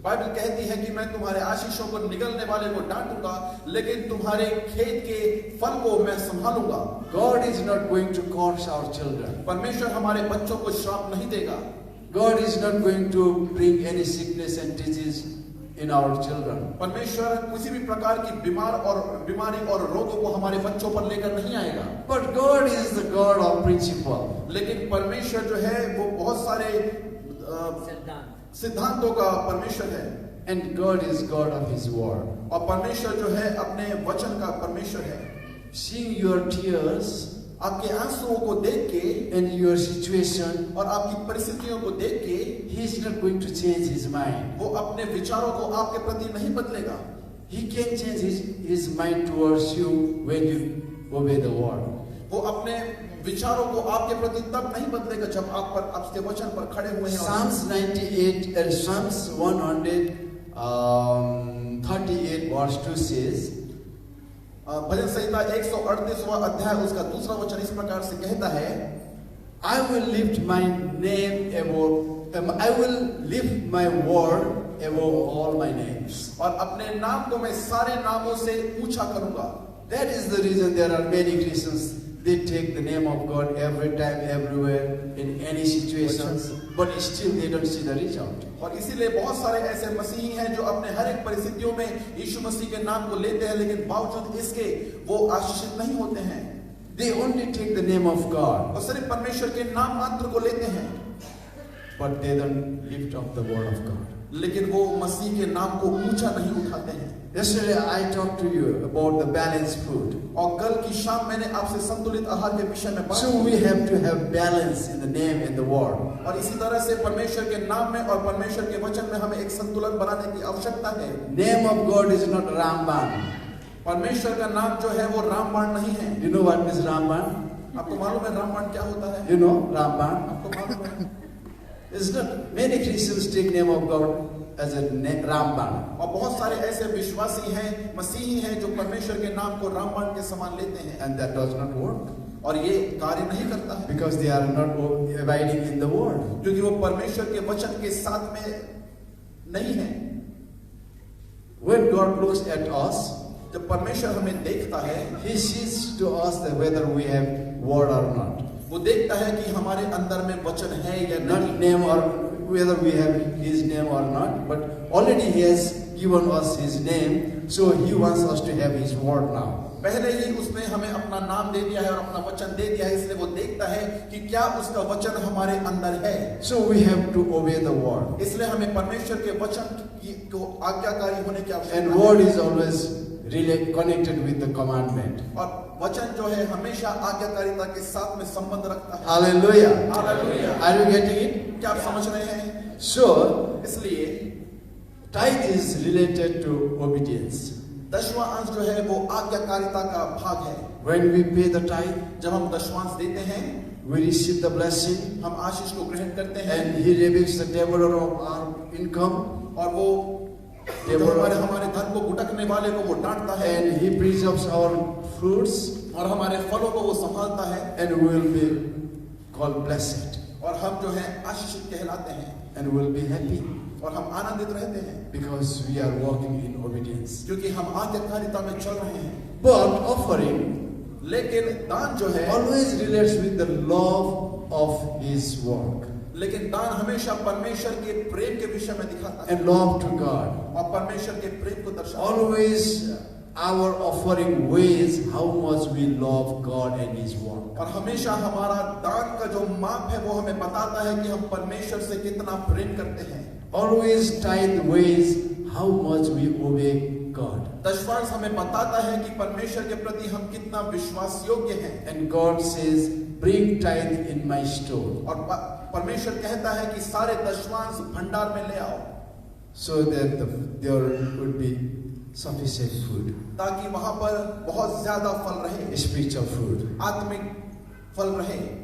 S2: Bible कहती है कि मैं तुम्हारे आशीषों को निगलने वाले को डांटूंगा लेकिन तुम्हारे खेत के फल को मैं संभालूंगा.
S1: God is not going to curse our children.
S2: परमेश्वर हमारे बच्चों को श्राप नहीं देगा.
S1: God is not going to bring any sickness and disease in our children.
S2: परमेश्वर किसी भी प्रकार की बीमारी और रोगों को हमारे बच्चों पर लेकर नहीं आएगा.
S1: But God is the God of principle.
S2: लेकिन परमेश्वर जो है वो बहुत सारे सिद्धांतों का परमेश्वर है.
S1: And God is God of His word.
S2: और परमेश्वर जो है अपने वचन का परमेश्वर है.
S1: Seeing your tears
S2: आपके आंसुओं को देख के
S1: and your situation,
S2: और आपकी परिस्थितियों को देख के
S1: He is not going to change His mind.
S2: वो अपने विचारों को आपके प्रति नहीं बदलेगा.
S1: He can change his mind towards you when you obey the word.
S2: वो अपने विचारों को आपके प्रति तब नहीं बदलेगा जब आप पर आपके वचन पर खड़े हुए हैं.
S1: Psalms 98 and Psalms 138 verse 2 says,
S2: भजन संहिता 138वां अध्याय उसका दूसरा वचन इस प्रकार से कहता है,
S1: I will lift my name above, I will lift my word above all my names.
S2: और अपने नाम को मैं सारे नामों से ऊंचा करूंगा.
S1: That is the reason there are many Christians, they take the name of God every time, everywhere, in any situations, but still they don't see the result.
S2: और इसीलिए बहुत सारे ऐसे मसीही हैं जो अपने हर एक परिस्थितियों में यीशु मसीह के नाम को लेते हैं लेकिन बावजूद इसके वो आशीषित नहीं होते हैं.
S1: They only take the name of God,
S2: और सिर्फ परमेश्वर के नाम मात्र को लेते हैं,
S1: but they don't lift up the word of God.
S2: लेकिन वो मसीह के नाम को ऊंचा नहीं उठाते हैं।
S1: Yesterday I talked to you about the balanced food.
S2: और कल की शाम मैंने आपसे संतुलित आहार के विषय में बात
S1: So we have to have balance in the name and the word.
S2: और इसी तरह से परमेश्वर के नाम में और परमेश्वर के वचन में हमें एक संतुलन बनाने की आवश्यकता है।
S1: Name of God is not Ramban.
S2: परमेश्वर का नाम जो है वो रामबाण नहीं है।
S1: You know what is Ramban?
S2: आपको मालूम है रामबाण क्या होता है?
S1: You know Ramban?
S2: आपको मालूम है?
S1: It's not. Many Christians take name of God as a Ramban.
S2: और बहुत सारे ऐसे विश्वासी हैं, मसीही हैं जो परमेश्वर के नाम को रामबाण के समान लेते हैं।
S1: And that does not work.
S2: और ये कार्य नहीं करता है।
S1: Because they are not abiding in the word.
S2: क्योंकि वो परमेश्वर के वचन के साथ में नहीं है।
S1: When God looks at us,
S2: जब परमेश्वर हमें देखता है,
S1: He sees to us that whether we have word or not.
S2: वो देखता है कि हमारे अंदर में वचन है या
S1: Not
S2: नहीं।
S1: name or whether we have His name or not, but already He has given us His name, so He wants us to have His word now.
S2: पहले ही उसने हमें अपना नाम दे दिया है और अपना वचन दे दिया है, इसलिए वो देखता है कि क्या उसका वचन हमारे अंदर है।
S1: So we have to obey the word.
S2: इसलिए हमें परमेश्वर के वचन को आज्ञाकारी होने की आवश्यकता
S1: And
S2: है।
S1: word is always connected with the commandment.
S2: और वचन जो है हमेशा आज्ञाकारिता के साथ में संबंध रखता है।
S1: Hallelujah.
S2: Hallelujah.
S1: Are you getting it?
S2: क्या आप समझ रहे हैं?
S1: So,
S2: इसलिए
S1: tithe is related to obedience.
S2: दशवां अंश जो है वो आज्ञाकारिता का भाग है।
S1: When we pay the tithe,
S2: जब हम दशवांश देते हैं,
S1: we receive the blessing,
S2: हम आशीष को ग्रहण करते हैं
S1: and He rebukes the devourer of our income,
S2: और वो जो हमारे धन को गुटकने वाले को वो डांटता है
S1: and He preserves our fruits,
S2: और हमारे फलों को वो संभालता है
S1: and we will be called blessed,
S2: और हम जो है आशीषित कहलाते हैं
S1: and we will be happy
S2: और हम आनंदित रहते हैं
S1: because we are walking in obedience.
S2: क्योंकि हम आज्ञाकारिता में चल रहे हैं।
S1: But offering
S2: लेकिन दान जो है
S1: always relates with the love of His work
S2: लेकिन दान हमेशा परमेश्वर के प्रेम के विषय में दिखाता है
S1: and love to God.
S2: और परमेश्वर के प्रेम को दर्शाता है।
S1: Always our offering weighs how much we love God and His work.
S2: और हमेशा हमारा दान का जो माप है वो हमें बताता है कि हम परमेश्वर से कितना प्रेम करते हैं।
S1: Always tithe weighs how much we obey God.
S2: दशवांश हमें बताता है कि परमेश्वर के प्रति हम कितना विश्वास योग्य हैं।
S1: And God says, bring tithe in my store,
S2: और परमेश्वर कहता है कि सारे दशवांश भंडार में ले आओ
S1: so that there would be sufficient food,
S2: ताकि वहां पर बहुत ज्यादा फल रहे,
S1: spiritual food.
S2: आत्मिक फल रहे।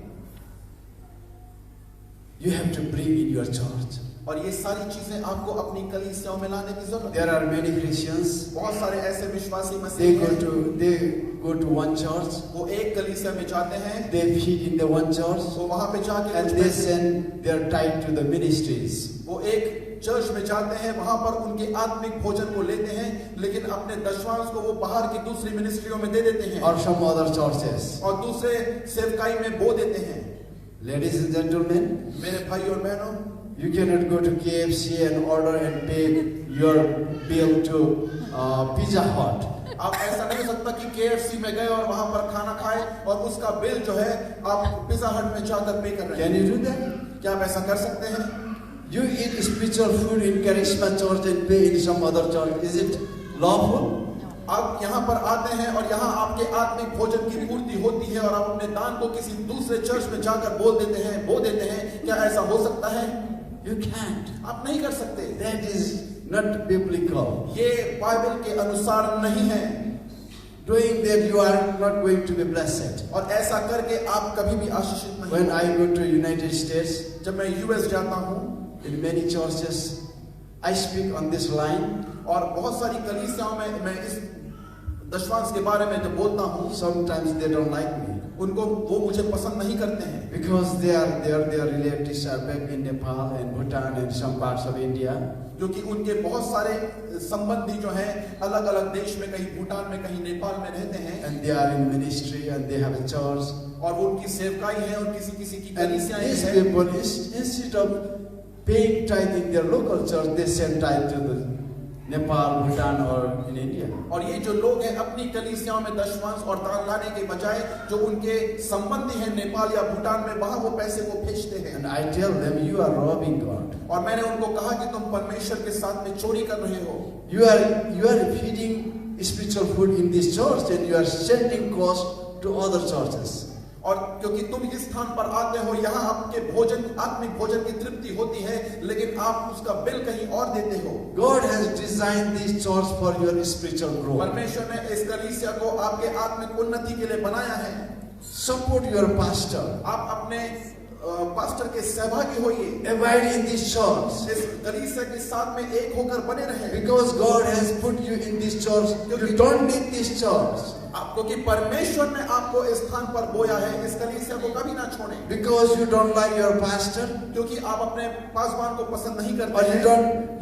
S1: You have to bring in your church.
S2: और ये सारी चीजें आपको अपनी कलीसियाओं में लाने की जरूरत है।
S1: There are many Christians.
S2: बहुत सारे ऐसे विश्वासी
S1: They
S2: मसीही
S1: go
S2: हैं,
S1: to one church.
S2: वो एक कलीसिया में जाते हैं,
S1: They feed in the one church,
S2: वो वहां पे जाके
S1: and
S2: कुछ
S1: they
S2: पैसे-
S1: send their tithe to the ministries.
S2: वो एक चर्च में जाते हैं, वहां पर उनके आत्मिक भोजन को लेते हैं, लेकिन अपने दशवांश को वो बाहर की दूसरी मिनिस्ट्रियों में दे देते हैं
S1: Or some other churches.
S2: और दूसरे सेवकाई में बो देते हैं।
S1: Ladies and gentlemen,
S2: मेरे भाई और बहनों,
S1: you cannot go to KFC and order and pay your bill to Pizza Hut.
S2: आप ऐसा नहीं हो सकता कि KFC में गए और वहां पर खाना खाए और उसका बिल जो है आप पिज़्ज़ा हट में जाकर पे कर रहे हैं।
S1: Can you do that?
S2: क्या आप ऐसा कर सकते हैं?
S1: You eat spiritual food in Charisma Church and pay in some other church. Is it lawful?
S2: आप यहाँ पर आते हैं और यहाँ आपके आत्मिक भोजन की पूर्ति होती है और आप अपने दान को किसी दूसरे चर्च में जाकर बो देते हैं, क्या ऐसा हो सकता है?
S1: You can't.
S2: आप नहीं कर सकते।
S1: That is not biblical.
S2: ये बाइबल के अनुसार नहीं है
S1: Doing that, you are not going to be blessed.
S2: और ऐसा करके आप कभी भी आशीषित नहीं।
S1: When I go to United States,
S2: जब मैं यूएस जाता हूँ
S1: in many churches, I speak on this line.
S2: और बहुत सारी कलीसियाओं में मैं इस दशवांश के बारे में जब बोलता हूँ,
S1: Sometimes they don't like me
S2: उनको वो मुझे पसंद नहीं करते हैं
S1: because their relatives are back in Nepal and Bhutan and some parts of India.
S2: क्योंकि उनके बहुत सारे संबंधी जो हैं अलग अलग देश में, कहीं भूटान में, कहीं नेपाल में रहते हैं
S1: And they are in ministry and they have a church.
S2: और वो उनकी सेवकाई है और किसी की
S1: And
S2: कलीसियाएं
S1: these
S2: हैं।
S1: people, instead of paying tithe in their local church, they send tithe to the Nepal, Bhutan, or in India.
S2: और ये जो लोग हैं अपनी कलीसियाओं में दशमांश और दान लाने के बजाय जो उनके संबंधी हैं नेपाल या भूटान में वहां वो पैसे को भेजते हैं।
S1: And I tell them, you are robbing God.
S2: और मैंने उनको कहा कि तुम परमेश्वर के साथ में चोरी कर रहे हो।
S1: You are feeding spiritual food in this church and you are sending cost to other churches.
S2: और क्योंकि तुम इस स्थान पर आते हो यहाँ आपके भोजन आत्मिक भोजन की तृप्ति होती है लेकिन आप उसका बिल कहीं और देते हो।
S1: God has designed this church for your spiritual growth.
S2: परमेश्वर ने इस कलीसिया को आपके आत्मिक उन्नति के लिए बनाया है।
S1: Support your pastor.
S2: आप अपने पास्टर के सहभागी होइए।
S1: Abide in this church.
S2: इस कलीसिया के साथ में एक होकर बने रहें।
S1: Because God has put you in this church, you don't need this church.
S2: आपको कि परमेश्वर ने आपको इस स्थान पर बोया है, इस कलीसिया को कभी ना छोड़ें।
S1: Because you don't like your pastor,
S2: क्योंकि आप अपने पासवान को पसंद नहीं करते
S1: or
S2: हैं,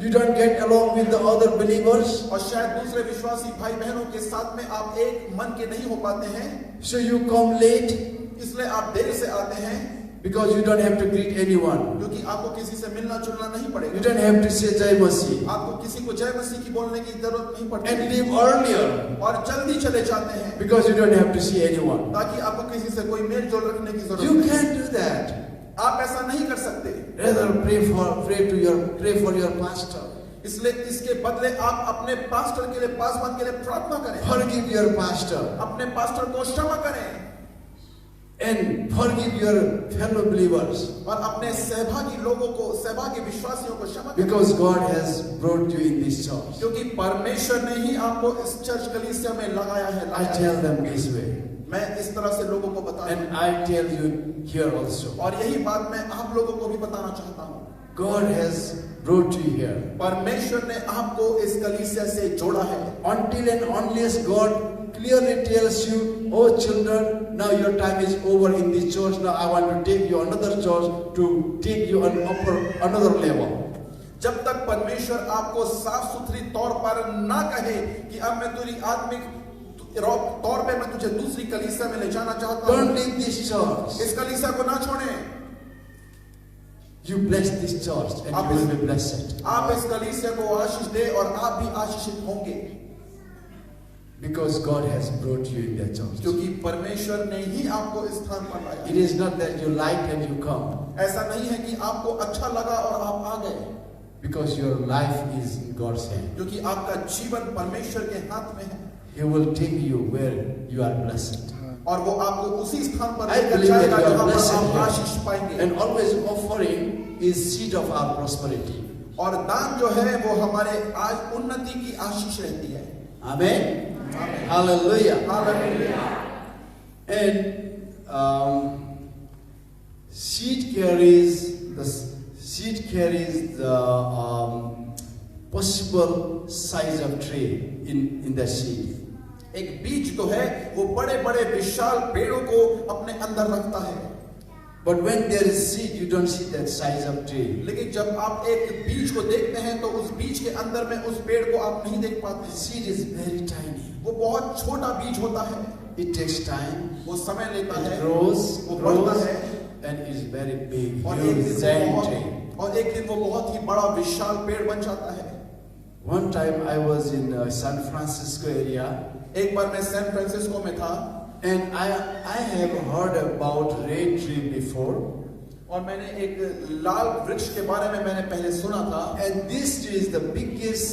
S1: you don't get along with the other believers,
S2: और शायद दूसरे विश्वासी भाई बहनों के साथ में आप एक मन के नहीं हो पाते हैं,
S1: so you come late.
S2: इसलिए आप देर से आते हैं।
S1: Because you don't have to greet anyone.
S2: क्योंकि आपको किसी से मिलना जुलना नहीं पड़ेगा।
S1: You don't have to say Jai Masih.
S2: आपको किसी को जय मसीह की बोलने की जरूरत नहीं पड़ती।
S1: And leave earlier.
S2: और जल्दी चले जाते हैं।
S1: Because you don't have to see anyone.
S2: ताकि आपको किसी से कोई मेल जोल रखने की जरूरत
S1: You
S2: नहीं।
S1: can't do that.
S2: आप ऐसा नहीं कर सकते।
S1: Rather pray for your pastor.
S2: इसलिए इसके बदले आप अपने पास्टर के लिए पासवान के लिए प्रार्थना करें।
S1: Forgive your pastor.
S2: अपने पास्टर को क्षमा करें।
S1: And forgive your fellow believers.
S2: और अपने सहभागी लोगों को सहभागी विश्वासियों को क्षमा करें।
S1: Because God has brought you in this church.
S2: क्योंकि परमेश्वर ने ही आपको इस चर्च कलीसिया में लगाया है।
S1: I tell them this way.
S2: मैं इस तरह से लोगों को बताता हूँ।
S1: And I tell you here also.
S2: और यही बात मैं आप लोगों को भी बताना चाहता हूँ।
S1: God has brought you here.
S2: परमेश्वर ने आपको इस कलीसिया से जोड़ा है।
S1: Until and unless God clearly tells you, oh children, now your time is over in this church. Now I want to take you another church to take you on another level.
S2: जब तक परमेश्वर आपको साफ सुथरी तौर पर ना कहे कि अब मैं तेरी आत्मिक तौर पे मैं तुझे दूसरी कलीसिया में ले जाना चाहता हूँ।
S1: Don't leave this church.
S2: इस कलीसिया को ना छोड़ें।
S1: You bless this church and you will be blessed.
S2: आप इस कलीसिया को आशीष दे और आप भी आशीषित होंगे।
S1: Because God has brought you in that church.
S2: क्योंकि परमेश्वर ने ही आपको इस स्थान पर लाया।
S1: It is not that you liked and you come.
S2: ऐसा नहीं है कि आपको अच्छा लगा और आप आ गए।
S1: Because your life is in God's hand.
S2: क्योंकि आपका जीवन परमेश्वर के हाथ में है।
S1: He will take you where you are blessed.
S2: और वो आपको उसी स्थान पर
S1: I
S2: लेकर
S1: believe that
S2: जाएगा
S1: you are
S2: जहाँ पर
S1: blessed
S2: आप
S1: here.
S2: आशीष पाएंगे।
S1: And always offering is seed of our prosperity.
S2: और दान जो है वो हमारे आज उन्नति की आशीष रहती है।
S1: Amen. Hallelujah.
S2: Hallelujah.
S1: And seed carries the possible size of tree in the seed.
S2: एक बीज तो है वो बड़े बड़े विशाल पेड़ों को अपने अंदर रखता है।
S1: But when there is seed, you don't see that size of tree.
S2: लेकिन जब आप एक बीज को देखते हैं तो उस बीज के अंदर में उस पेड़ को आप नहीं देख पाते।
S1: Seed is very tiny.
S2: वो बहुत छोटा बीज होता है।
S1: It takes time.
S2: वो समय लेता
S1: It
S2: है।
S1: grows,
S2: वो बढ़ता है
S1: and is very big,
S2: और एक
S1: huge,
S2: दिन
S1: giant tree.
S2: वो बहुत ही बड़ा विशाल पेड़ बन जाता है।
S1: One time I was in San Francisco area.
S2: एक बार मैं सैन फ्रांसिस्को में था।
S1: And I have heard about red tree before.
S2: और मैंने एक लाल वृक्ष के बारे में मैंने पहले सुना था।
S1: And this tree is the biggest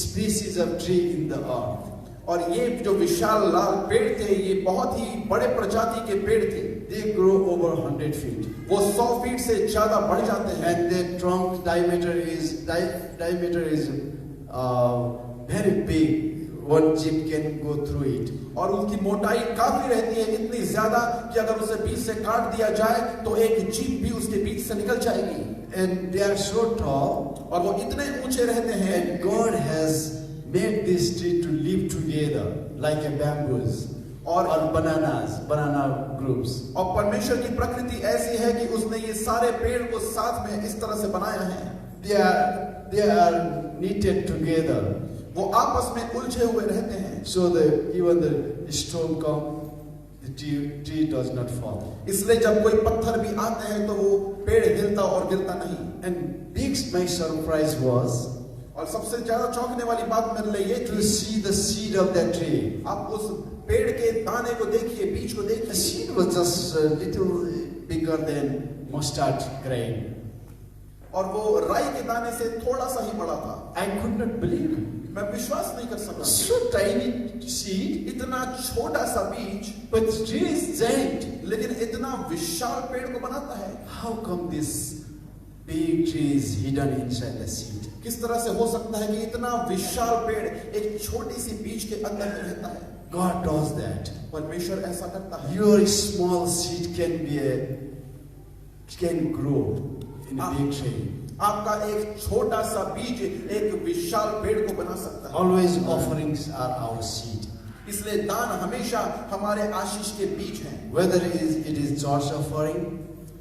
S1: species of tree in the earth.
S2: और ये जो विशाल लाल पेड़ थे ये बहुत ही बड़े प्रजाति के पेड़ थे।
S1: They grow over 100 feet.
S2: वो 100 फीट से ज्यादा बढ़ जाते हैं।
S1: And their trunk diameter is very big. One jeep can go through it.
S2: और उनकी मोटाई काफी रहती है, इतनी ज्यादा कि अगर उसे बीच से काट दिया जाए तो एक जीप भी उसके बीच से निकल जाएगी।
S1: And they are so tall.
S2: और वो इतने ऊंचे रहते हैं।
S1: And God has made this tree to live together like a bamboos or banana groups.
S2: और परमेश्वर की प्रकृति ऐसी है कि उसने ये सारे पेड़ को साथ में इस तरह से बनाया है।
S1: They are knitted together.
S2: वो आपस में उलझे हुए रहते हैं।
S1: So that even the storm come, the tree does not fall.
S2: इसलिए जब कोई पत्थर भी आते हैं तो वो पेड़ हिलता और गिरता नहीं।
S1: And big my surprise was
S2: और सबसे ज्यादा चौंकने वाली बात मेरे लिए ये
S1: to
S2: थी,
S1: see the seed of that tree.
S2: आप उस पेड़ के दाने को देखिए, बीज को
S1: The
S2: देखिए,
S1: seed was just a little bigger than mustard grain.
S2: और वो राई के दाने से थोड़ा सा ही बड़ा था।
S1: I could not believe it.
S2: मैं विश्वास नहीं कर सका,
S1: So tiny seed,
S2: इतना छोटा सा बीज
S1: but the tree is giant.
S2: लेकिन इतना विशाल पेड़ को बनाता है।
S1: How come this big tree is hidden inside the seed?
S2: किस तरह से हो सकता है कि इतना विशाल पेड़ एक छोटी सी बीज के अंदर में रहता है?
S1: God does that.
S2: परमेश्वर ऐसा करता है।
S1: Your small seed can grow in a big tree.
S2: आपका एक छोटा सा बीज एक विशाल पेड़ को बना सकता है।
S1: Always offerings are our seed.
S2: इसलिए दान हमेशा हमारे आशीष के बीज हैं।
S1: Whether it is church offering,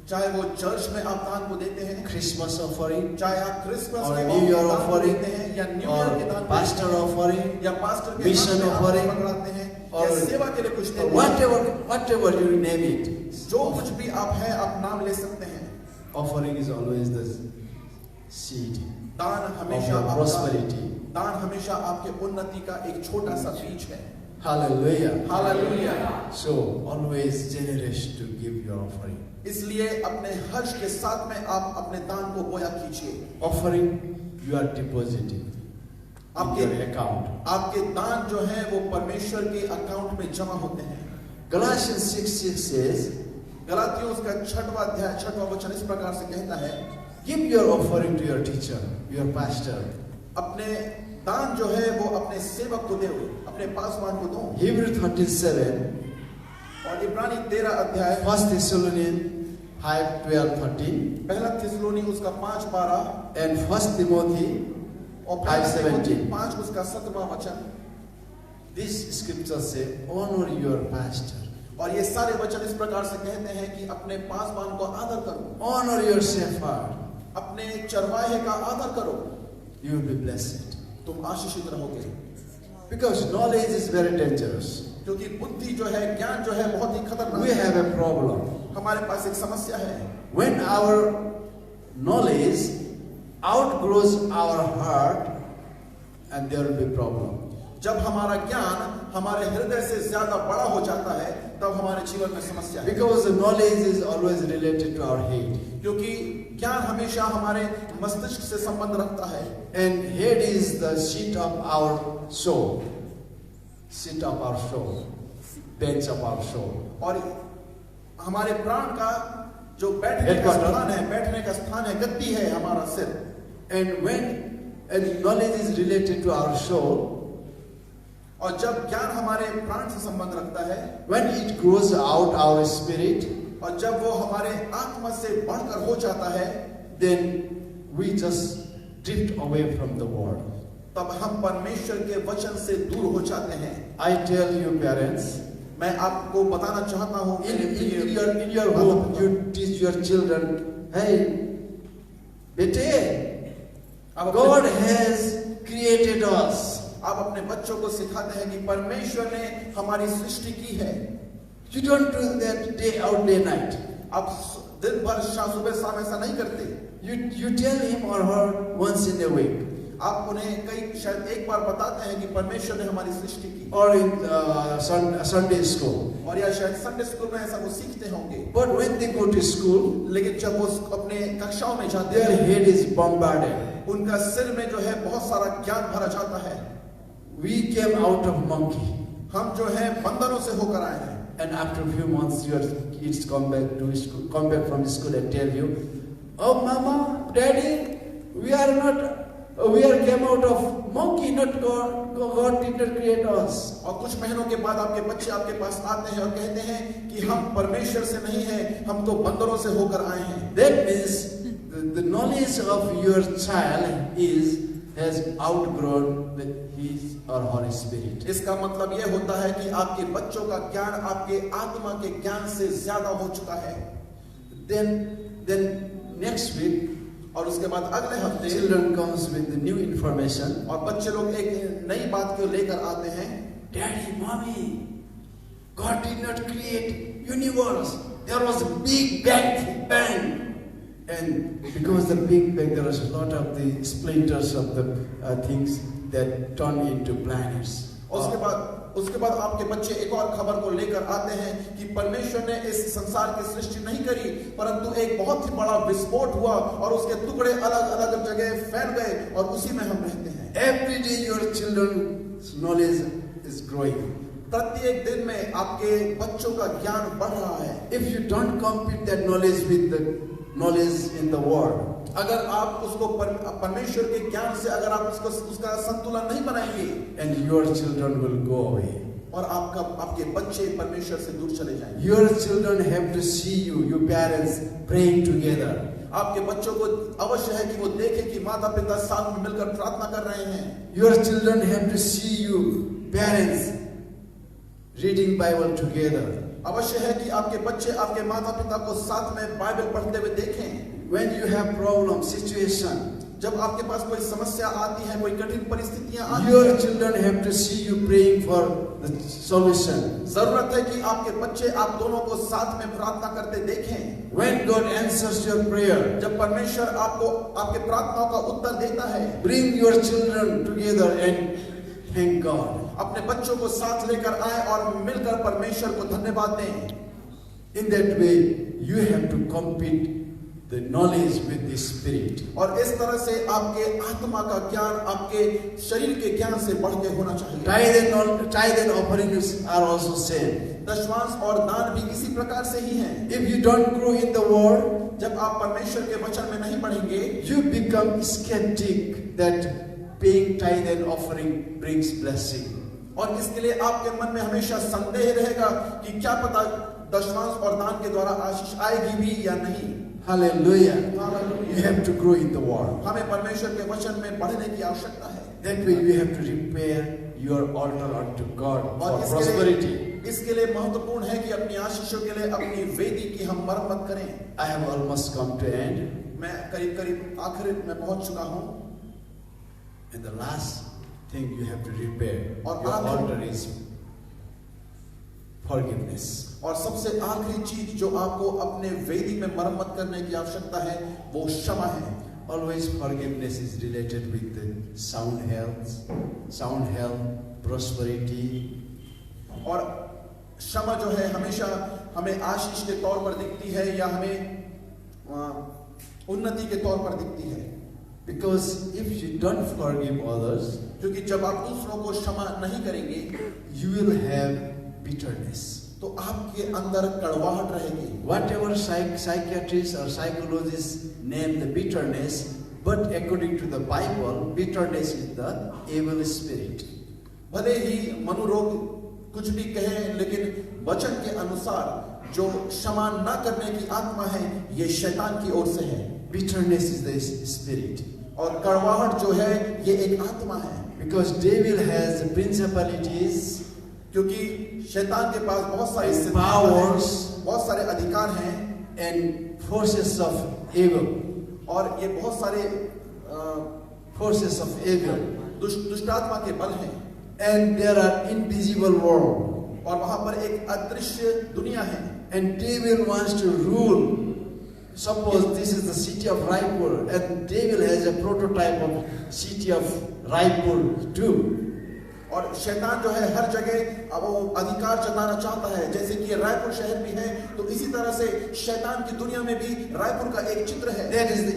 S2: चाहे वो चर्च में आप दान को देते हैं,
S1: Christmas offering,
S2: चाहे आप क्रिसमस
S1: or
S2: के
S1: New Year
S2: दान को
S1: offering,
S2: देते हैं, या न्यू ईयर के दान
S1: or
S2: को
S1: pastor
S2: देते हैं,
S1: offering,
S2: या पास्टर के
S1: mission
S2: दान में आप
S1: offering,
S2: पकड़ाते हैं,
S1: or
S2: या सेवा के लिए कुछ देते हैं,
S1: whatever you name it.
S2: जो कुछ भी आप हैं आप नाम ले सकते हैं।
S1: Offering is always the seed
S2: दान
S1: of
S2: हमेशा
S1: your
S2: आपका
S1: prosperity.
S2: दान हमेशा आपके उन्नति का एक छोटा सा बीज है।
S1: Hallelujah.
S2: Hallelujah.
S1: So always generous to give your offering.
S2: इसलिए अपने हर्ष के साथ में आप अपने दान को बोया कीजिए।
S1: Offering you are depositing in
S2: आपके
S1: your account.
S2: आपके दान जो है वो परमेश्वर के अकाउंट में जमा होते हैं।
S1: Galatians 6:6 says,
S2: गलातियों उसका 6वां अध्याय 6वां वचन इस प्रकार से कहता है,
S1: give your offering to your teacher, your pastor.
S2: अपने दान जो है वो अपने सेवक को दो, अपने पासवान को दो।
S1: Hebrew 13:7,
S2: और इब्रानी 13 अध्याय
S1: 1 Thessalonians 5:12-13,
S2: पहला थिस्सलुनी उसका 5:12
S1: and 1 Timothy
S2: और
S1: 5:17.
S2: 5 उसका 7वां वचन।
S1: These scriptures say, honor your pastor.
S2: और ये सारे वचन इस प्रकार से कहते हैं कि अपने पासवान को आदर करो,
S1: Honor your shepherd.
S2: अपने चरवाहे का आदर करो,
S1: You will be blessed.
S2: तुम आशीषित रहोगे।
S1: Because knowledge is very dangerous.
S2: क्योंकि बुद्धि जो है, ज्ञान जो है बहुत ही खतरनाक
S1: We
S2: है।
S1: have a problem.
S2: हमारे पास एक समस्या है।
S1: When our knowledge outgrows our heart, and there will be problem.
S2: जब हमारा ज्ञान हमारे हृदय से ज्यादा बड़ा हो जाता है तब हमारे जीवन में समस्या है।
S1: Because the knowledge is always related to our head.
S2: क्योंकि ज्ञान हमेशा हमारे मस्तिष्क से संबंध रखता है।
S1: And head is the seat of our soul. Seat of our soul. Bench of our soul.
S2: और हमारे प्राण का जो बैठने का
S1: Headquarter.
S2: स्थान है, गद्दी है हमारा सिर।
S1: And when knowledge is related to our soul,
S2: और जब ज्ञान हमारे प्राण से संबंध रखता है,
S1: when it grows out our spirit,
S2: और जब वो हमारे आत्मा से बढ़कर हो जाता है,
S1: then we just drift away from the word.
S2: तब हम परमेश्वर के वचन से दूर हो जाते हैं।
S1: I tell you parents,
S2: मैं आपको बताना चाहता हूँ,
S1: in your home you teach your children, hey, bete, God has created us.
S2: आप अपने बच्चों को सिखाते हैं कि परमेश्वर ने हमारी सृष्टि की है।
S1: You don't do that day out, day night.
S2: आप दिन भर सुबह शाम ऐसा नहीं करते।
S1: You tell him or her once in a week.
S2: आप उन्हें शायद एक बार बताते हैं कि परमेश्वर ने हमारी सृष्टि की।
S1: Or in Sunday school.
S2: और या शायद संडे स्कूल में ऐसा वो सीखते होंगे।
S1: But when they go to school,
S2: लेकिन जब वो अपने कक्षाओं में जाते
S1: their
S2: हैं,
S1: head is bombarded.
S2: उनका सिर में जो है बहुत सारा ज्ञान भरा जाता है।
S1: We came out of monkey.
S2: हम जो है बंदरों से होकर आए हैं।
S1: And after a few months, your kids come back from school and tell you, "Oh, Mama, Daddy, we came out of monkey, not God. God did not create us."
S2: और कुछ महीनों के बाद आपके बच्चे आपके पास आते हैं और कहते हैं कि हम परमेश्वर से नहीं हैं, हम तो बंदरों से होकर आए हैं।
S1: That means the knowledge of your child has outgrown his or her spirit.
S2: इसका मतलब यह होता है कि आपके बच्चों का ज्ञान आपके आत्मा के ज्ञान से ज्यादा हो चुका है।
S1: Then next week,
S2: और उसके बाद अगले हफ्ते
S1: children comes with the new information.
S2: और बच्चे लोग एक नई बात को लेकर आते हैं।
S1: Daddy, Mommy, God did not create universe. There was a big bang, And because the Big Bang, there was a lot of the splinters of the things that turn into planets.
S2: उसके बाद आपके बच्चे एक और खबर को लेकर आते हैं कि परमेश्वर ने इस संसार की सृष्टि नहीं करी, परंतु एक बहुत ही बड़ा विस्फोट हुआ और उसके टुकड़े अलग अलग जगह फैल गए और उसी में हम रहते हैं.
S1: Every day your children's knowledge is growing.
S2: प्रत्येक दिन में आपके बच्चों का ज्ञान बढ़ रहा है.
S1: If you don't compete that knowledge with the knowledge in the world,
S2: अगर आप उसको परमेश्वर के ज्ञान से अगर आप उसका संतुलन नहीं बनाएंगे,
S1: and your children will go away.
S2: और आपके बच्चे परमेश्वर से दूर चले जाएंगे.
S1: Your children have to see you, your parents, praying together.
S2: आपके बच्चों को अवश्य है कि वो देखें कि माता पिता साथ में मिलकर प्रार्थना कर रहे हैं.
S1: Your children have to see you, parents, reading Bible together.
S2: अवश्य है कि आपके बच्चे आपके माता पिता को साथ में बाइबल पढ़ते हुए देखें.
S1: When you have problem, situation,
S2: जब आपके पास कोई समस्या आती है, कोई कठिन परिस्थितियां आती हैं,
S1: your children have to see you praying for the solution.
S2: जरूरत है कि आपके बच्चे आप दोनों को साथ में प्रार्थना करते देखें.
S1: When God answers your prayer,
S2: जब परमेश्वर आपको आपके प्रार्थनाओं का उत्तर देता है,
S1: bring your children together and thank God.
S2: अपने बच्चों को साथ लेकर आए और मिलकर परमेश्वर को धन्यवाद दें.
S1: In that way, you have to compete the knowledge with the spirit.
S2: और इस तरह से आपके आत्मा का ज्ञान आपके शरीर के ज्ञान से बढ़ के होना चाहिए.
S1: Tithe and offerings are also same.
S2: दशमांश और दान भी इसी प्रकार से ही हैं.
S1: If you don't grow in the word,
S2: जब आप परमेश्वर के वचन में नहीं बढ़ेंगे,
S1: you become skeptic that paying tithe and offering brings blessing.
S2: और इसके लिए आपके मन में हमेशा संदेह रहेगा कि क्या पता दशमांश और दान के द्वारा आशीष आएगी भी या नहीं.
S1: Hallelujah.
S2: Hallelujah.
S1: You have to grow in the word.
S2: हमें परमेश्वर के वचन में बढ़ने की आवश्यकता है.
S1: That way you have to repair your altar unto God for
S2: और
S1: prosperity.
S2: इसके लिए महत्वपूर्ण है कि अपनी आशीषों के लिए अपनी वेदी की हम मरम्मत करें.
S1: I have almost come to end.
S2: मैं करीब आखिर में पहुंच चुका हूं.
S1: And the last thing you have to repair
S2: और
S1: your altar is forgiveness.
S2: और सबसे आखिरी चीज जो आपको अपने वेदी में मरम्मत करने की आवश्यकता है वो क्षमा है.
S1: Always forgiveness is related with the sound health, prosperity.
S2: और क्षमा जो है हमेशा हमें आशीष के तौर पर दिखती है या हमें उन्नति के तौर पर दिखती है.
S1: Because if you don't forgive others,
S2: क्योंकि जब आप दूसरों को क्षमा नहीं करेंगे,
S1: you will have bitterness.
S2: तो आपके अंदर कड़वाहट रहेगी.
S1: Whatever psychiatrists or psychologists name the bitterness, but according to the Bible, bitterness is the evil spirit.
S2: भले ही मनोरोग कुछ भी कहें, लेकिन वचन के अनुसार जो क्षमा न करने की आत्मा है, ये शैतान की ओर से है.
S1: Bitterness is the spirit.
S2: और कड़वाहट जो है ये एक आत्मा है.
S1: Because devil has principalities,
S2: क्योंकि शैतान के पास बहुत सारे
S1: powers,
S2: बहुत सारे अधिकार हैं,
S1: and forces of evil.
S2: और ये बहुत सारे
S1: forces of evil.
S2: दुष्टात्मा के बल हैं.
S1: And there are invisible world.
S2: और वहां पर एक अदृश्य दुनिया है.
S1: And devil wants to rule. Suppose this is the city of Raipur, and devil has a prototype of city of Raipur too.
S2: और शैतान जो है हर जगह अब वो अधिकार जताना चाहता है. जैसे कि रायपुर शहर भी है, तो इसी तरह से शैतान की दुनिया में भी रायपुर का एक चित्र है.
S1: That is the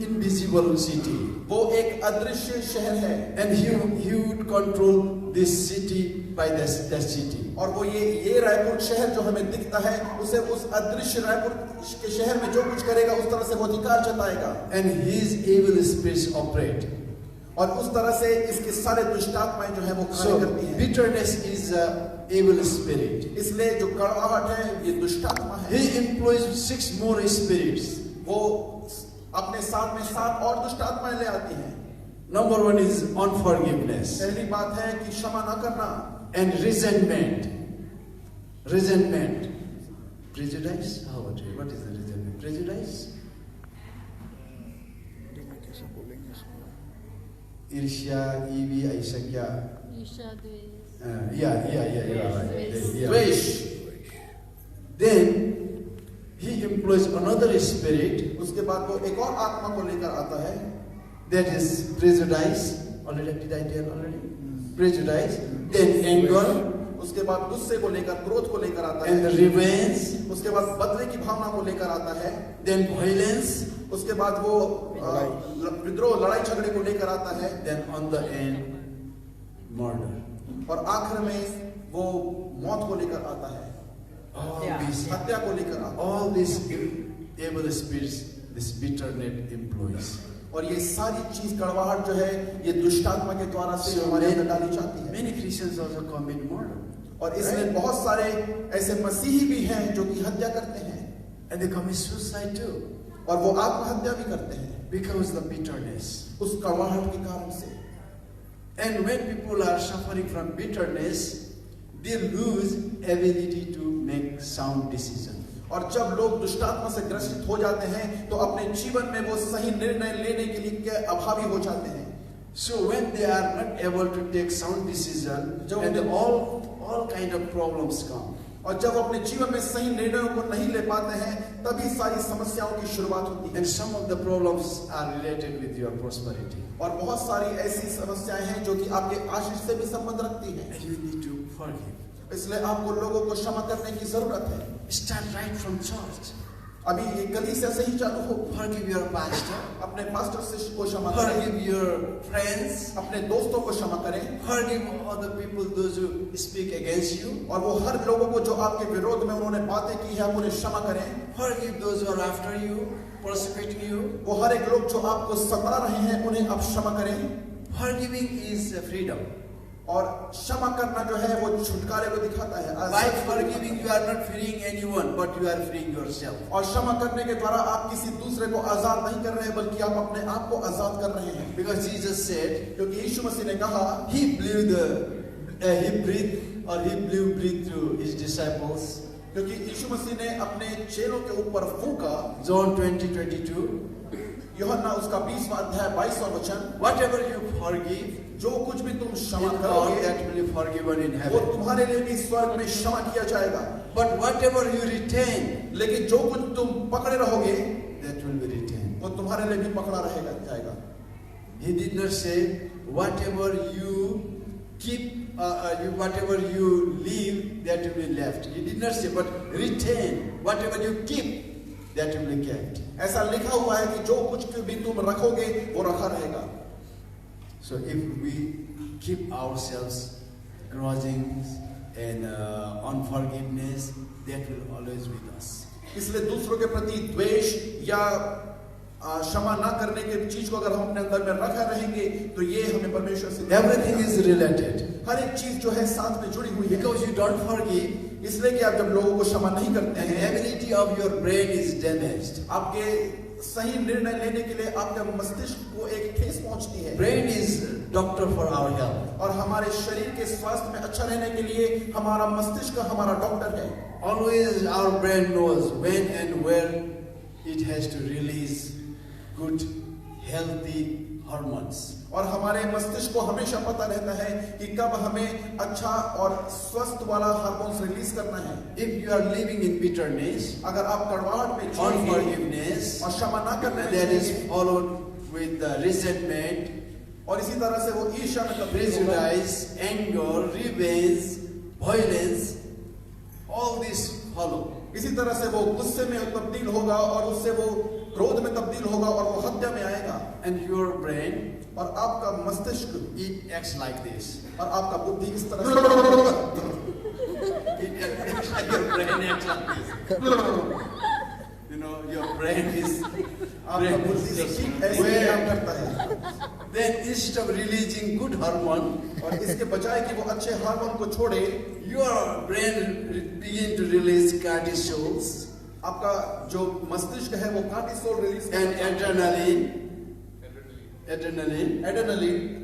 S1: invisible city.
S2: वो एक अदृश्य शहर है.
S1: And he would control this city by that city.
S2: और वो ये रायपुर शहर जो हमें दिखता है, उसे उस अदृश्य रायपुर के शहर में जो कुछ करेगा उस तरह से वो अधिकार जताएगा.
S1: And his evil spirits operate.
S2: और उस तरह से इसके सारे दुष्टात्माएं जो है वो कार्य करती हैं.
S1: Bitterness is a evil spirit.
S2: इसलिए जो कड़वाहट है ये दुष्टात्मा है.
S1: He employs 6 more spirits.
S2: वो अपने साथ में 7 और दुष्टात्माएं ले आती हैं.
S1: Number 1 is unforgiveness.
S2: पहली बात है कि क्षमा न करना.
S1: And resentment. Prejudice? What is the resentment? Prejudice? ईर्ष्या, ईवी, ऐसा क्या?
S3: ईर्ष्या, द्वेष.
S1: Yeah, right.
S2: द्वेष.
S1: Then he employs another spirit,
S2: उसके बाद वो एक और आत्मा को लेकर आता है,
S1: that is prejudice. Already did I tell already? Prejudice. Then anger
S2: उसके बाद गुस्से को लेकर, क्रोध को लेकर आता
S1: and
S2: है,
S1: revenge.
S2: उसके बाद बदले की भावना को लेकर आता है,
S1: Then violence.
S2: उसके बाद वो विद्रोह, लड़ाई झगड़े को लेकर आता है,
S1: Then on the end, murder.
S2: और आखिर में वो मौत को लेकर आता है,
S1: All these,
S2: हत्या को लेकर आता है।
S1: all these evil spirits, this bitter net employs.
S2: और ये सारी चीज, कड़वाहट जो है, ये दुष्टात्मा के द्वारा से हमारे अंदर डाली जाती है।
S1: Many Christians also commit murder.
S2: और इसमें बहुत सारे ऐसे मसीही भी हैं जो कि हत्या करते हैं,
S1: And they commit suicide too.
S2: और वो आत्महत्या भी करते हैं
S1: Because the bitterness.
S2: उस कड़वाहट के कारण से।
S1: And when people are suffering from bitterness, they lose ability to make sound decision.
S2: और जब लोग दुष्टात्मा से ग्रसित हो जाते हैं तो अपने जीवन में वो सही निर्णय लेने के लिए अभावी हो जाते हैं।
S1: So when they are not able to take sound decision, and all kind of problems come.
S2: और जब अपने जीवन में सही निर्णयों को नहीं ले पाते हैं, तभी सारी समस्याओं की शुरुआत होती है।
S1: And some of the problems are related with your prosperity.
S2: और बहुत सारी ऐसी समस्याएं हैं जो कि आपके आशीष से भी संबंध रखती हैं।
S1: And you need to forgive.
S2: इसलिए आपको लोगों को क्षमा करने की जरूरत है।
S1: Start right from church.
S2: अभी ये कलीसिया से ही चालू हो।
S1: Forgive your pastor.
S2: अपने पास्टर से को क्षमा करें,
S1: Forgive your friends.
S2: अपने दोस्तों को क्षमा करें,
S1: Forgive other people, those who speak against you.
S2: और वो हर लोगों को जो आपके विरोध में उन्होंने बातें की है, आप उन्हें क्षमा करें।
S1: Forgive those who are after you, persecuting you.
S2: वो हर एक लोग जो आपको सता रहे हैं, उन्हें आप क्षमा करें।
S1: Forgiving is freedom.
S2: और क्षमा करना जो है वो छुटकारे को दिखाता है।
S1: By forgiving, you are not freeing anyone, but you are freeing yourself.
S2: और क्षमा करने के द्वारा आप किसी दूसरे को आजाद नहीं कर रहे हैं, बल्कि आप अपने आप को आजाद कर रहे हैं।
S1: Because Jesus said,
S2: क्योंकि यीशु मसीह ने कहा,
S1: He blew breath through His disciples.
S2: क्योंकि यीशु मसीह ने अपने चेलों के ऊपर फूंका।
S1: John 20:22.
S2: यूहन्ना उसका 20वां अध्याय 22वां वचन,
S1: Whatever you forgive,
S2: जो कुछ भी तुम क्षमा
S1: in God,
S2: करोगे,
S1: that will be forgiven in
S2: वो
S1: heaven.
S2: तुम्हारे लिए भी स्वर्ग में क्षमा किया जाएगा।
S1: But whatever you retain,
S2: लेकिन जो कुछ तुम पकड़े रहोगे,
S1: that will be retained.
S2: वो तुम्हारे लिए भी पकड़ा रहेगा जाएगा।
S1: He did not say whatever you keep, whatever you leave, that will be left. He did not say, but retain whatever you keep, that will be kept.
S2: ऐसा लिखा हुआ है कि जो कुछ भी तुम रखोगे वो रखा रहेगा।
S1: So if we keep ourselves grudging and unforgiveness, that will always with us.
S2: इसलिए दूसरों के प्रति द्वेष या क्षमा ना करने के चीज को अगर हम अपने अंदर में रखा रहेंगे तो ये हमें परमेश्वर से
S1: Everything is related.
S2: हर एक चीज जो है साथ में जुड़ी हुई है।
S1: Because you don't forgive,
S2: इसलिए कि आप जब लोगों को क्षमा नहीं करते
S1: the
S2: हैं,
S1: ability of your brain is damaged.
S2: आपके सही निर्णय लेने के लिए आपके मस्तिष्क को एक ठेस पहुंचती है।
S1: Brain is doctor for our health.
S2: और हमारे शरीर के स्वास्थ्य में अच्छा रहने के लिए हमारा मस्तिष्क हमारा डॉक्टर है।
S1: Always our brain knows when and where it has to release good, healthy hormones.
S2: और हमारे मस्तिष्क को हमेशा पता रहता है कि कब हमें अच्छा और स्वस्थ वाला हार्मोन्स रिलीज करना है।
S1: If you are living in bitterness,
S2: अगर आप कड़वाहट में जीएंगे
S1: unforgiveness,
S2: और क्षमा ना करने में
S1: that is
S2: जीएंगे,
S1: followed with resentment,
S2: और इसी तरह से वो ईर्ष्या में तब्दील होगा,
S1: prejudice, anger, revenge, violence, all these follow.
S2: इसी तरह से वो गुस्से में तब्दील होगा और उससे वो क्रोध में तब्दील होगा और वो हत्या में आएगा।
S1: And your brain,
S2: और आपका मस्तिष्क
S1: it acts like this.
S2: और आपका बुद्धि इस तरह से
S1: It acts like your brain acts like this. You know, your brain is
S2: आपका बुद्धि ठीक ऐसे ही काम करता है।
S1: Then instead of releasing good hormone,
S2: और इसके बजाय कि वो अच्छे हार्मोन को छोड़े,
S1: your brain begin to release cortisols
S2: आपका जो मस्तिष्क है वो cortisol release
S1: and adrenaline.
S2: Adrenaline,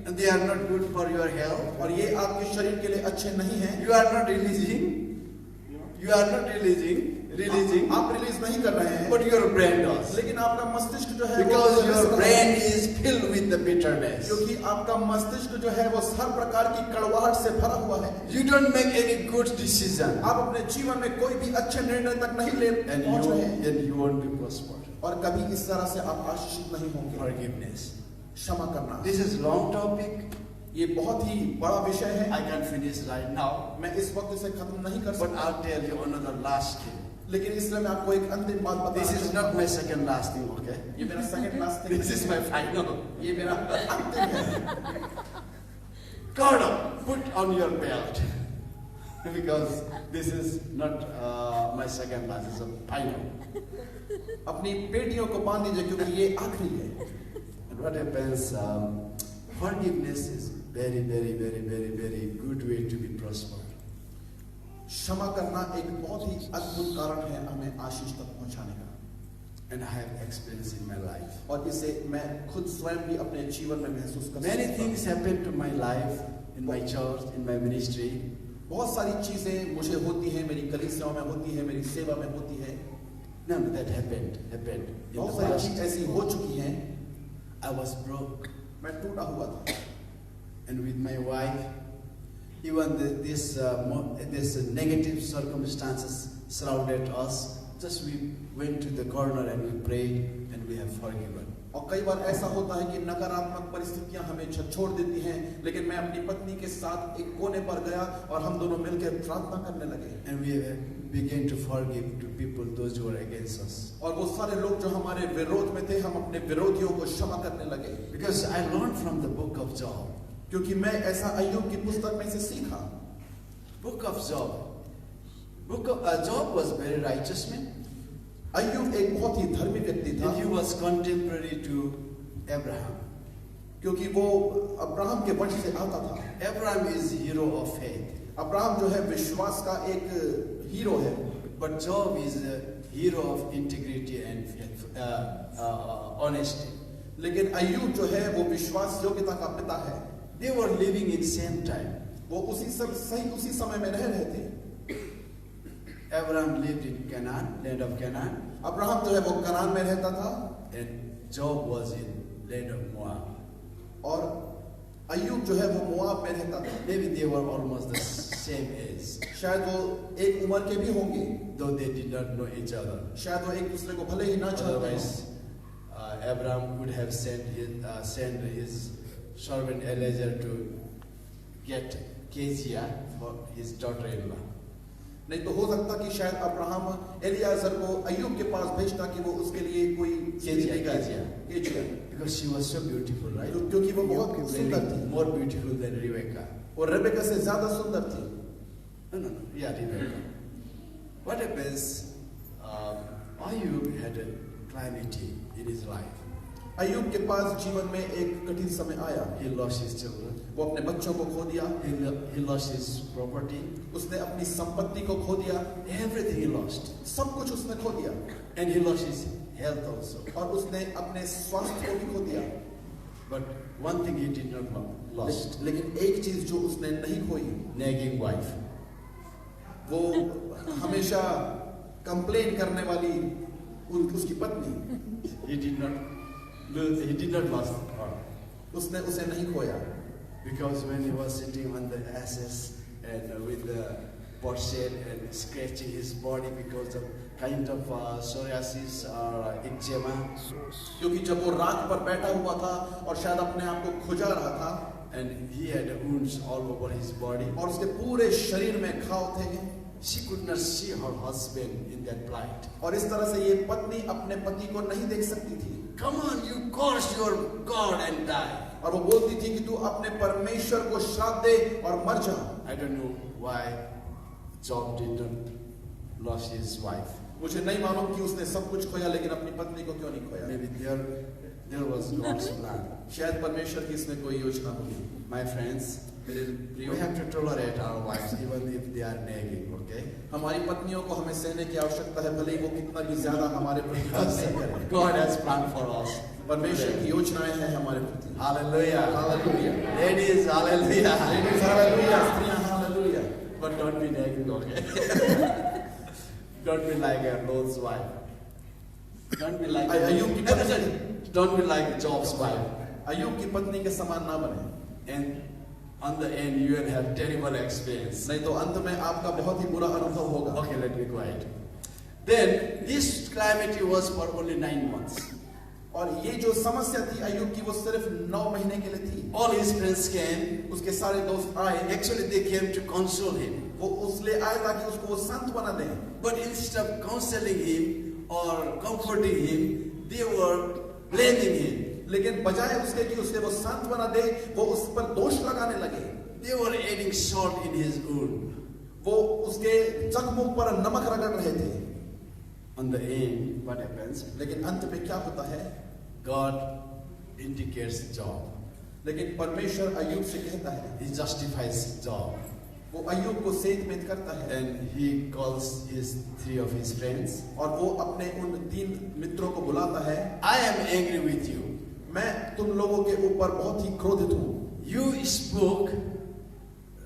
S1: And they are not good for your health.
S2: और ये आपके शरीर के लिए अच्छे नहीं हैं।
S1: You are not releasing releasing,
S2: आप रिलीज नहीं कर रहे हैं,
S1: but your brain does.
S2: लेकिन आपका मस्तिष्क जो है
S1: Because
S2: वो
S1: your brain is filled with the bitterness.
S2: क्योंकि आपका मस्तिष्क जो है वो हर प्रकार की कड़वाहट से भरा हुआ है।
S1: You don't make any good decision,
S2: आप अपने जीवन में कोई भी अच्छे निर्णय तक नहीं ले
S1: and
S2: पहुंच रहे हैं
S1: you won't be prospered.
S2: और कभी इस तरह से आप आशीषित नहीं होंगे।
S1: Forgiveness.
S2: क्षमा करना,
S1: This is long topic.
S2: ये बहुत ही बड़ा विषय है।
S1: I can't finish right now,
S2: मैं इस वक्त इसे खत्म नहीं कर
S1: but
S2: सकता,
S1: I'll tell you another last thing.
S2: लेकिन इसलिए मैं आपको एक अंतिम बात
S1: This
S2: बताना
S1: is
S2: चाहता
S1: not my second last thing, okay?
S2: हूं। ये मेरा second last thing,
S1: This is my final.
S2: ये मेरा अंतिम है।
S1: God, put on your belt. Because this is not my second last, it's a final.
S2: अपनी पेटियों को बांध दीजिए क्योंकि ये आखिरी है।
S1: And what happens, forgiveness is very, very, very, very, very good way to be prospered.
S2: क्षमा करना एक बहुत ही अद्भुत कारण है हमें आशीष तक पहुंचाने का,
S1: And I have experience in my life.
S2: और इसे मैं खुद स्वयं भी अपने जीवन में महसूस कर
S1: Many
S2: सकता हूं।
S1: things happen to my life, in my church, in my ministry.
S2: बहुत सारी चीजें मुझे होती हैं, मेरी कलीसियाओं में होती है, मेरी सेवा में होती है।
S1: No, that happened. In
S2: बहुत
S1: the
S2: सारी
S1: past,
S2: चीज ऐसी हो चुकी हैं।
S1: I was broke.
S2: मैं टूटा हुआ था,
S1: And with my wife, even this negative circumstances surrounded us. Just we went to the corner and we prayed and we have forgiven.
S2: और कई बार ऐसा होता है कि नकारात्मक परिस्थितियां हमें छोड़ देती हैं, लेकिन मैं अपनी पत्नी के साथ एक कोने पर गया और हम दोनों मिलकर प्रार्थना करने लगे।
S1: And we began to forgive to people those who were against us.
S2: और वो सारे लोग जो हमारे विरोध में थे, हम अपने विरोधियों को क्षमा करने लगे।
S1: Because I learned from the book of Job.
S2: क्योंकि मैं ऐसा अय्यूब की पुस्तक में से सीखा।
S1: Book of Job. Job was very righteous man.
S2: अय्यूब एक बहुत ही धर्मी व्यक्ति था,
S1: And he was contemporary to Abraham.
S2: क्योंकि वो अब्राहम के वंश से आता था।
S1: Abraham is hero of faith.
S2: Abraham जो है विश्वास का एक हीरो है,
S1: But Job is a hero of integrity and faith, honesty.
S2: लेकिन अय्यूब जो है वो विश्वास योग्यता का पिता है।
S1: They were living in same time.
S2: वो उसी समय में रह रहे थे।
S1: Abraham lived in Canaan, land of Canaan,
S2: Abraham जो है वो कनान में रहता था
S1: and Job was in land of Moab.
S2: और अय्यूब जो है वो मोआब में रहता था।
S1: Maybe they were almost the same age,
S2: शायद वो एक उम्र के भी होंगे,
S1: though they did not know each other.
S2: शायद वो एक दूसरे को भले ही ना जानते
S1: Otherwise,
S2: हों।
S1: Abraham would have sent his servant Eliezer to get Kezia for his daughter-in-law.
S2: नहीं तो हो सकता कि शायद अब्राहम एलियाजर को अय्यूब के पास भेजता कि वो उसके लिए कोई
S1: Kezia. Because she was so beautiful, right?
S2: क्योंकि वो बहुत सुंदर थी,
S1: More beautiful than Rebecca.
S2: और रेबेका से ज्यादा सुंदर थी।
S1: No, yeah, Rebecca. What happens? Ayub had a calamity in his life.
S2: अय्यूब के पास जीवन में एक कठिन समय आया।
S1: He lost his children.
S2: वो अपने बच्चों को खो दिया,
S1: He lost his property.
S2: उसने अपनी संपत्ति को खो दिया,
S1: Everything he lost.
S2: सब कुछ उसने खो दिया,
S1: And he lost his health also.
S2: और उसने अपने स्वास्थ्य को भी खो दिया।
S1: But one thing he did not lost.
S2: लेकिन एक चीज जो उसने नहीं खोई,
S1: Nagging wife.
S2: वो हमेशा कंप्लेन करने वाली उसकी पत्नी,
S1: He did not lose her.
S2: उसने उसे नहीं खोया।
S1: Because when he was sitting on the ashes and with the porcelain and scratching his body because of kind of psoriasis or eczema,
S2: क्योंकि जब वो राख पर बैठा हुआ था और शायद अपने आप को खुजा रहा था,
S1: and he had wounds all over his body,
S2: और उसके पूरे शरीर में घाव थे,
S1: she could not see her husband in that plight.
S2: और इस तरह से ये पत्नी अपने पति को नहीं देख सकती थी।
S1: Come on, you curse your God and die.
S2: और वो बोलती थी कि तू अपने परमेश्वर को श्राप दे और मर जा।
S1: I don't know why Job did not lose his wife.
S2: मुझे नहीं मालूम कि उसने सब कुछ खोया लेकिन अपनी पत्नी को क्यों नहीं खोया।
S1: Maybe there was God's plan.
S2: शायद परमेश्वर की इसमें कोई योजना होगी।
S1: My friends,
S2: मेरे
S1: we
S2: प्रियो,
S1: have to tolerate our wives even if they are nagging, okay?
S2: हमारी पत्नियों को हमें सहने की आवश्यकता है, भले ही वो कितना भी ज्यादा हमारे प्रति नहीं करें।
S1: God has planned for us.
S2: परमेश्वर की योजनाएं हैं हमारे प्रति।
S1: Hallelujah.
S2: Hallelujah.
S1: Ladies, hallelujah.
S2: Hallelujah. स्त्रियां hallelujah.
S1: But don't be nagging, okay?
S4: Don't be like a Lord's wife. Don't be like
S2: अय्यूब की
S4: Everybody, don't be like Job's wife.
S2: अय्यूब की पत्नी के समान ना बने,
S4: And on the end, you will have terrible experience.
S2: नहीं तो अंत में आपका बहुत ही बुरा अनुभव होगा।
S4: Okay, let me quiet. Then this calamity was for only 9 months.
S2: और ये जो समस्या थी अय्यूब की वो सिर्फ 9 महीने के लिए थी।
S4: All his friends came.
S2: उसके सारे दोस्त आए,
S4: Actually, they came to console him.
S2: वो उसलिए आए ताकि उसको वो संत बना दें।
S4: But instead of counseling him or comforting him, they were blaming him.
S2: लेकिन बजाय उसके कि उसे वो संत बना दे, वो उस पर दोष लगाने लगे।
S4: They were adding salt in his wound.
S2: वो उसके जख्मों पर नमक रगड़ रहे थे।
S4: On the end, what happens?
S2: लेकिन अंत में क्या होता है?
S4: God indicates Job.
S2: लेकिन परमेश्वर अय्यूब से कहता है,
S4: He justifies Job.
S2: वो अय्यूब को सेधमेद करता है
S4: And he calls his 3 of his friends.
S2: और वो अपने उन 3 मित्रों को बुलाता है।
S4: I am angry with you.
S2: मैं तुम लोगों के ऊपर बहुत ही क्रोधित हूँ।
S4: You spoke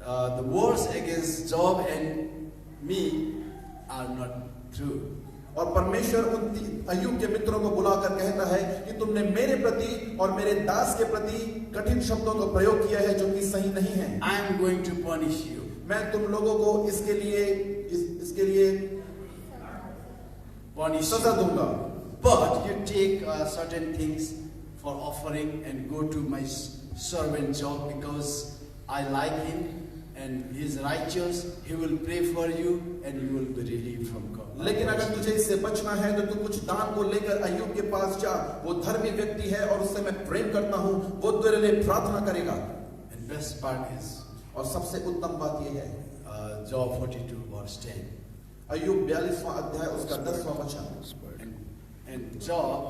S4: the words against Job and me are not true.
S2: और परमेश्वर उन अय्यूब के मित्रों को बुलाकर कहता है कि तुमने मेरे प्रति और मेरे दास के प्रति कठिन शब्दों का प्रयोग किया है जो कि सही नहीं है।
S4: I am going to punish you.
S2: मैं तुम लोगों को इसके लिए
S4: Punish
S2: सजा
S4: you.
S2: दूंगा।
S4: But you take certain things for offering and go to my servant Job because I like him and he is righteous. He will pray for you and you will be relieved from God.
S2: लेकिन अगर तुझे इससे बचना है तो तू कुछ दान को लेकर अय्यूब के पास जा। वो धर्मी व्यक्ति है और उससे मैं प्रेम करता हूँ, वो तेरे लिए प्रार्थना करेगा।
S4: And best part is
S2: और सबसे उत्तम बात यह है
S4: Job 42 verse 10.
S2: अय्यूब 42वां अध्याय उसका 10वां वचन।
S4: And Job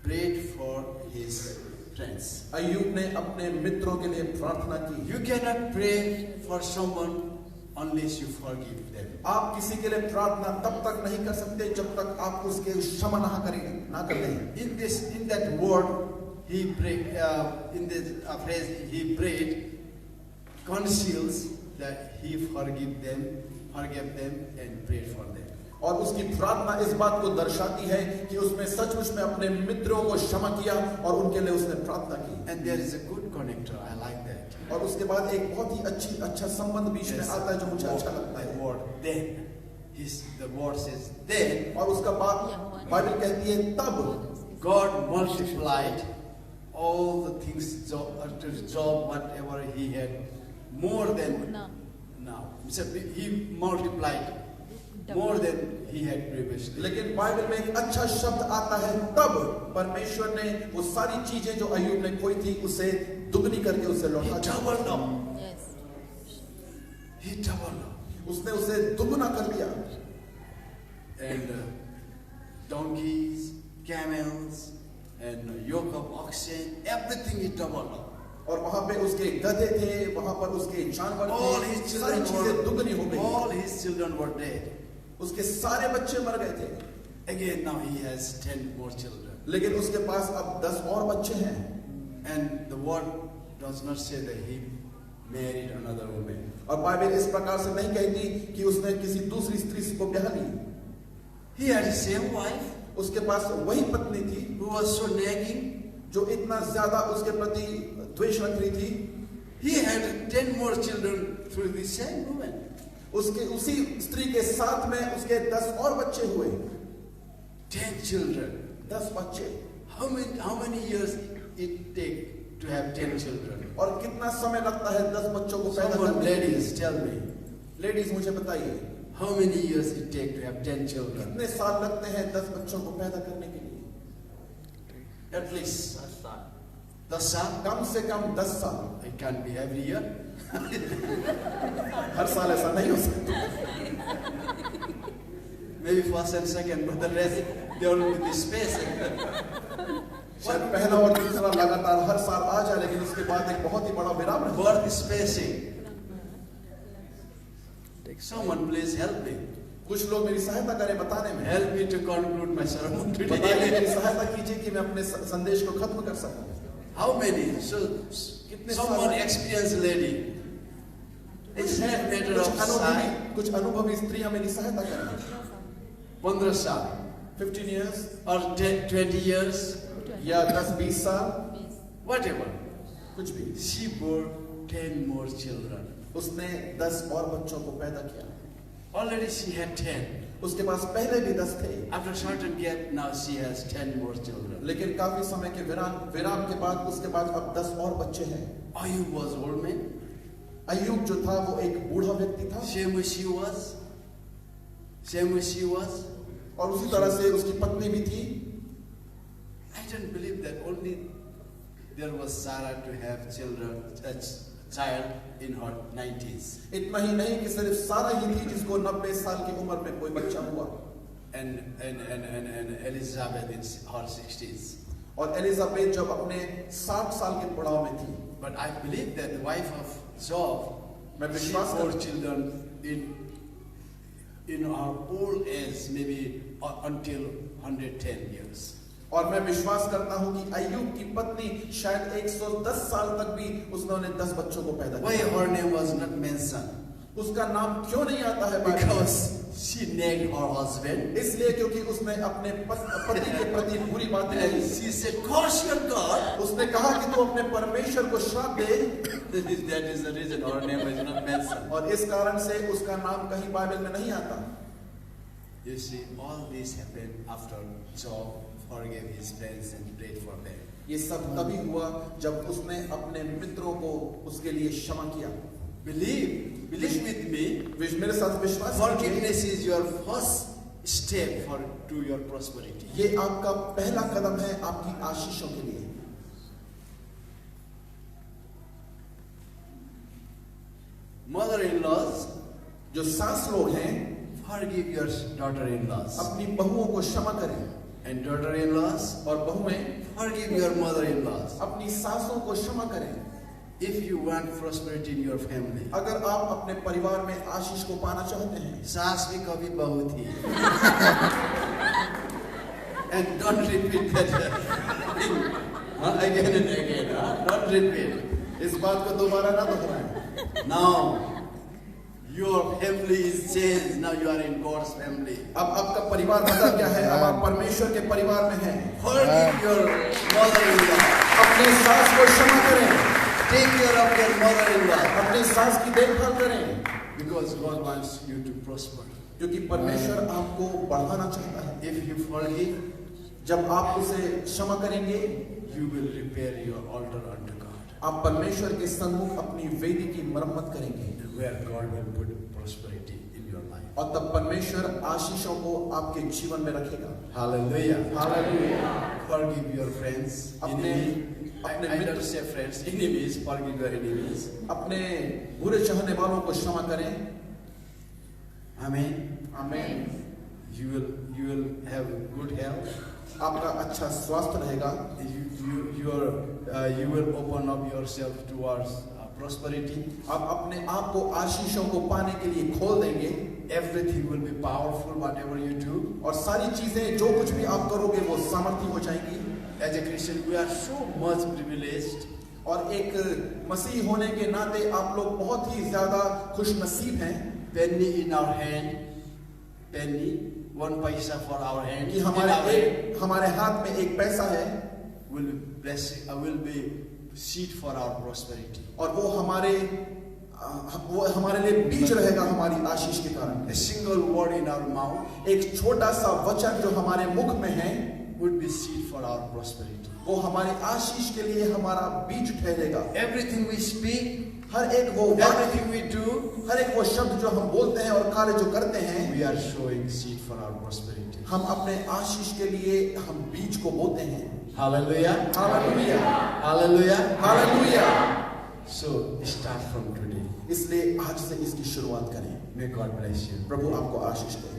S4: prayed for his friends.
S2: अय्यूब ने अपने मित्रों के लिए प्रार्थना की।
S4: You cannot pray for someone unless you forgive them.
S2: आप किसी के लिए प्रार्थना तब तक नहीं कर सकते जब तक आप उसके क्षमा ना कर दें।
S4: In that word, he prayed. In this phrase, he prayed, conceals that he forgave them, and prayed for them.
S2: और उसकी प्रार्थना इस बात को दर्शाती है कि उसने सचमुच में अपने मित्रों को क्षमा किया और उनके लिए उसने प्रार्थना की।
S4: And there is a good connector. I like that.
S2: और उसके बाद एक बहुत ही अच्छा संबंध बीच में आता है जो मुझे अच्छा लगता है।
S4: Word then. The word says then.
S2: और उसका बात बाइबल कहती है तब
S4: God multiplied all the things to Job, whatever he had, more than now. So he multiplied more than he had previously.
S2: लेकिन बाइबल में एक अच्छा शब्द आता है तब परमेश्वर ने वो सारी चीजें जो अय्यूब ने खोई थी उसे दुगनी करके उसे लौटा
S4: He doubled up.
S3: Yes.
S4: He doubled up.
S2: उसने उसे दुगना कर दिया।
S4: And donkeys, camels, and yoke of oxen, everything he doubled up.
S2: और वहां पे उसके गधे थे, वहां पर उसके जानवर
S4: All
S2: थे,
S4: his
S2: सारी चीजें दुगनी हो गई।
S4: all his children were dead.
S2: उसके सारे बच्चे मर गए थे।
S4: Again, now he has 10 more children.
S2: लेकिन उसके पास अब 10 और बच्चे हैं।
S4: And the word does not say that he married another woman.
S2: और बाइबल इस प्रकार से नहीं कहती कि उसने किसी दूसरी स्त्री को ब्याह ली।
S4: He had the same wife
S2: उसके पास वही पत्नी थी
S4: who was so nagging.
S2: जो इतना ज्यादा उसके प्रति द्वेष रख रही थी।
S4: He had 10 more children through the same woman.
S2: उसके उसी स्त्री के साथ में उसके 10 और बच्चे हुए।
S4: 10 children.
S2: 10 बच्चे।
S4: How many years it take to have 10 children?
S2: और कितना समय लगता है 10 बच्चों को पैदा
S4: Someone,
S2: करने?
S4: ladies, tell me.
S2: लेडीज मुझे बताइए
S4: How many years it take to have 10 children?
S2: कितने साल लगते हैं 10 बच्चों को पैदा करने के लिए?
S4: At least 10 साल.
S2: कम से कम 10 साल।
S4: It can't be every year.
S2: हर साल ऐसा नहीं हो सकता।
S4: Maybe first and second, but the rest there will be this space.
S2: शायद पहला और दूसरा लगातार हर साल आ जाए लेकिन उसके बाद एक बहुत ही बड़ा विराम है।
S4: Birth spacing. Someone please help me.
S2: कुछ लोग मेरी सहायता करें बताने में।
S4: Help me to conclude my sermon
S2: बताइए मेरी
S4: today.
S2: सहायता कीजिए कि मैं अपने संदेश को खत्म कर सकूं।
S4: How many? So someone experienced lady. It's not a matter of size.
S2: कुछ अनुभवी स्त्रियां मेरी सहायता करें।
S4: 15 साल
S2: 15 years
S4: or 20 years,
S2: या 10-20 साल,
S4: whatever.
S2: कुछ भी,
S4: She bore 10 more children.
S2: उसने 10 और बच्चों को पैदा किया।
S4: Already she had 10.
S2: उसके पास पहले भी 10 थे,
S4: After a certain gap, now she has 10 more children.
S2: लेकिन काफी समय के विराम के बाद उसके बाद अब 10 और बच्चे हैं।
S4: Ayub was old man.
S2: अय्यूब जो था वो एक बूढ़ा व्यक्ति था,
S4: Same way she was. Same way she was.
S2: और उसी तरह से उसकी पत्नी भी थी।
S4: I don't believe that only there was Sarah to have children, a child in her 90s.
S2: इतना ही नहीं कि सिर्फ सारा ही थी जिसको 90 साल की उम्र में कोई बच्चा हुआ,
S4: And Elizabeth in her 60s.
S2: और एलिजाबेथ जब अपने 60 साल के पड़ाव में थी।
S4: But I believe that the wife of Job,
S2: मैं
S4: she
S2: विश्वास
S4: bore
S2: करता
S4: children in her old age, maybe until 110 years.
S2: और मैं विश्वास करता हूं कि अय्यूब की पत्नी शायद 110 साल तक भी उसने 10 बच्चों को पैदा
S4: Why
S2: किया।
S4: her name was not mentioned?
S2: उसका नाम क्यों नहीं आता है बाइबल में?
S4: Because she nagged her husband.
S2: इसलिए क्योंकि उसने अपने पति के प्रति बुरी बातें
S4: And
S2: कही।
S4: she said, curse your God.
S2: उसने कहा कि तू अपने परमेश्वर को श्राप दे,
S4: That is the reason her name is not mentioned.
S2: और इस कारण से उसका नाम कहीं बाइबल में नहीं आता।
S4: You see, all this happened after Job forgave his friends and prayed for them.
S2: ये सब तभी हुआ जब उसने अपने मित्रों को उसके लिए क्षमा किया।
S4: Believe with me.
S2: मेरे साथ विश्वास कीजिए,
S4: Forgiveness is your first step to your prosperity.
S2: ये आपका पहला कदम है आपकी आशीषों के लिए।
S4: Mother-in-laws,
S2: जो सास लोग हैं,
S4: forgive your daughter-in-laws.
S2: अपनी बहुओं को क्षमा करें,
S4: And daughter-in-laws,
S2: और बहुएं
S4: forgive your mother-in-laws.
S2: अपनी सासों को क्षमा करें।
S4: If you want prosperity in your family.
S2: अगर आप अपने परिवार में आशीष को पाना चाहते हैं,
S4: सास भी कभी बहू थी. And don't repeat that again and again. Don't repeat.
S2: इस बात को दोबारा ना दोहराएं।
S4: Now your family is changed. Now you are in God's family.
S2: अब आपका परिवार बदल गया है, अब आप परमेश्वर के परिवार में हैं।
S4: Forgive your mother-in-law.
S2: अपने सास को क्षमा करें,
S4: Take care of your mother-in-law.
S2: अपनी सास की देखभाल करें,
S4: Because God wants you to prosper.
S2: क्योंकि परमेश्वर आपको बढ़ाना चाहता है।
S4: If you forgive,
S2: जब आप उसे क्षमा करेंगे,
S4: you will repair your altar unto God.
S2: आप परमेश्वर के सम्मुख अपनी वेदी की मरम्मत करेंगे,
S4: Where God will put prosperity in your life.
S2: और तब परमेश्वर आशीषों को आपके जीवन में रखेगा।
S4: Hallelujah.
S2: Hallelujah.
S4: Forgive your friends.
S2: अपने
S4: I don't say friends, enemies. Forgive your enemies.
S2: अपने बुरे चाहने वालों को क्षमा करें।
S4: Amen.
S2: आमीन।
S4: You will have good health.
S2: आपका अच्छा स्वास्थ्य रहेगा।
S4: You will open up yourself towards prosperity.
S2: आप अपने आप को आशीषों को पाने के लिए खोल देंगे।
S4: Everything will be powerful, whatever you do.
S2: और सारी चीजें जो कुछ भी आप करोगे वो सामर्थ्य हो जाएंगी।
S4: As a Christian, we are so much privileged.
S2: और एक मसीह होने के नाते आप लोग बहुत ही ज्यादा खुशनसीब हैं
S4: Penny in our hand, penny, 1 paisa for our hand.
S2: कि
S4: in our hand
S2: हमारे हाथ में एक पैसा है,
S4: will be blessing, will be seed for our prosperity.
S2: और वो हमारे लिए बीज रहेगा हमारी आशीष के कारण।
S4: A single word in our mouth
S2: एक छोटा सा वचन जो हमारे मुख में है
S4: would be seed for our prosperity.
S2: वो हमारी आशीष के लिए हमारा बीज ठहरेगा।
S4: Everything we speak,
S2: हर एक वो वाक्य,
S4: everything we do,
S2: हर एक वो शब्द जो हम बोलते हैं और कार्य जो करते हैं,
S4: we are showing seed for our prosperity.
S2: हम अपने आशीष के लिए हम बीज को बोते हैं।
S4: Hallelujah.
S2: Hallelujah,
S4: Hallelujah.
S2: Hallelujah.
S4: So start from today.
S2: इसलिए आज से इसकी शुरुआत करें।
S4: May God bless you.
S2: प्रभु आपको आशीष दे।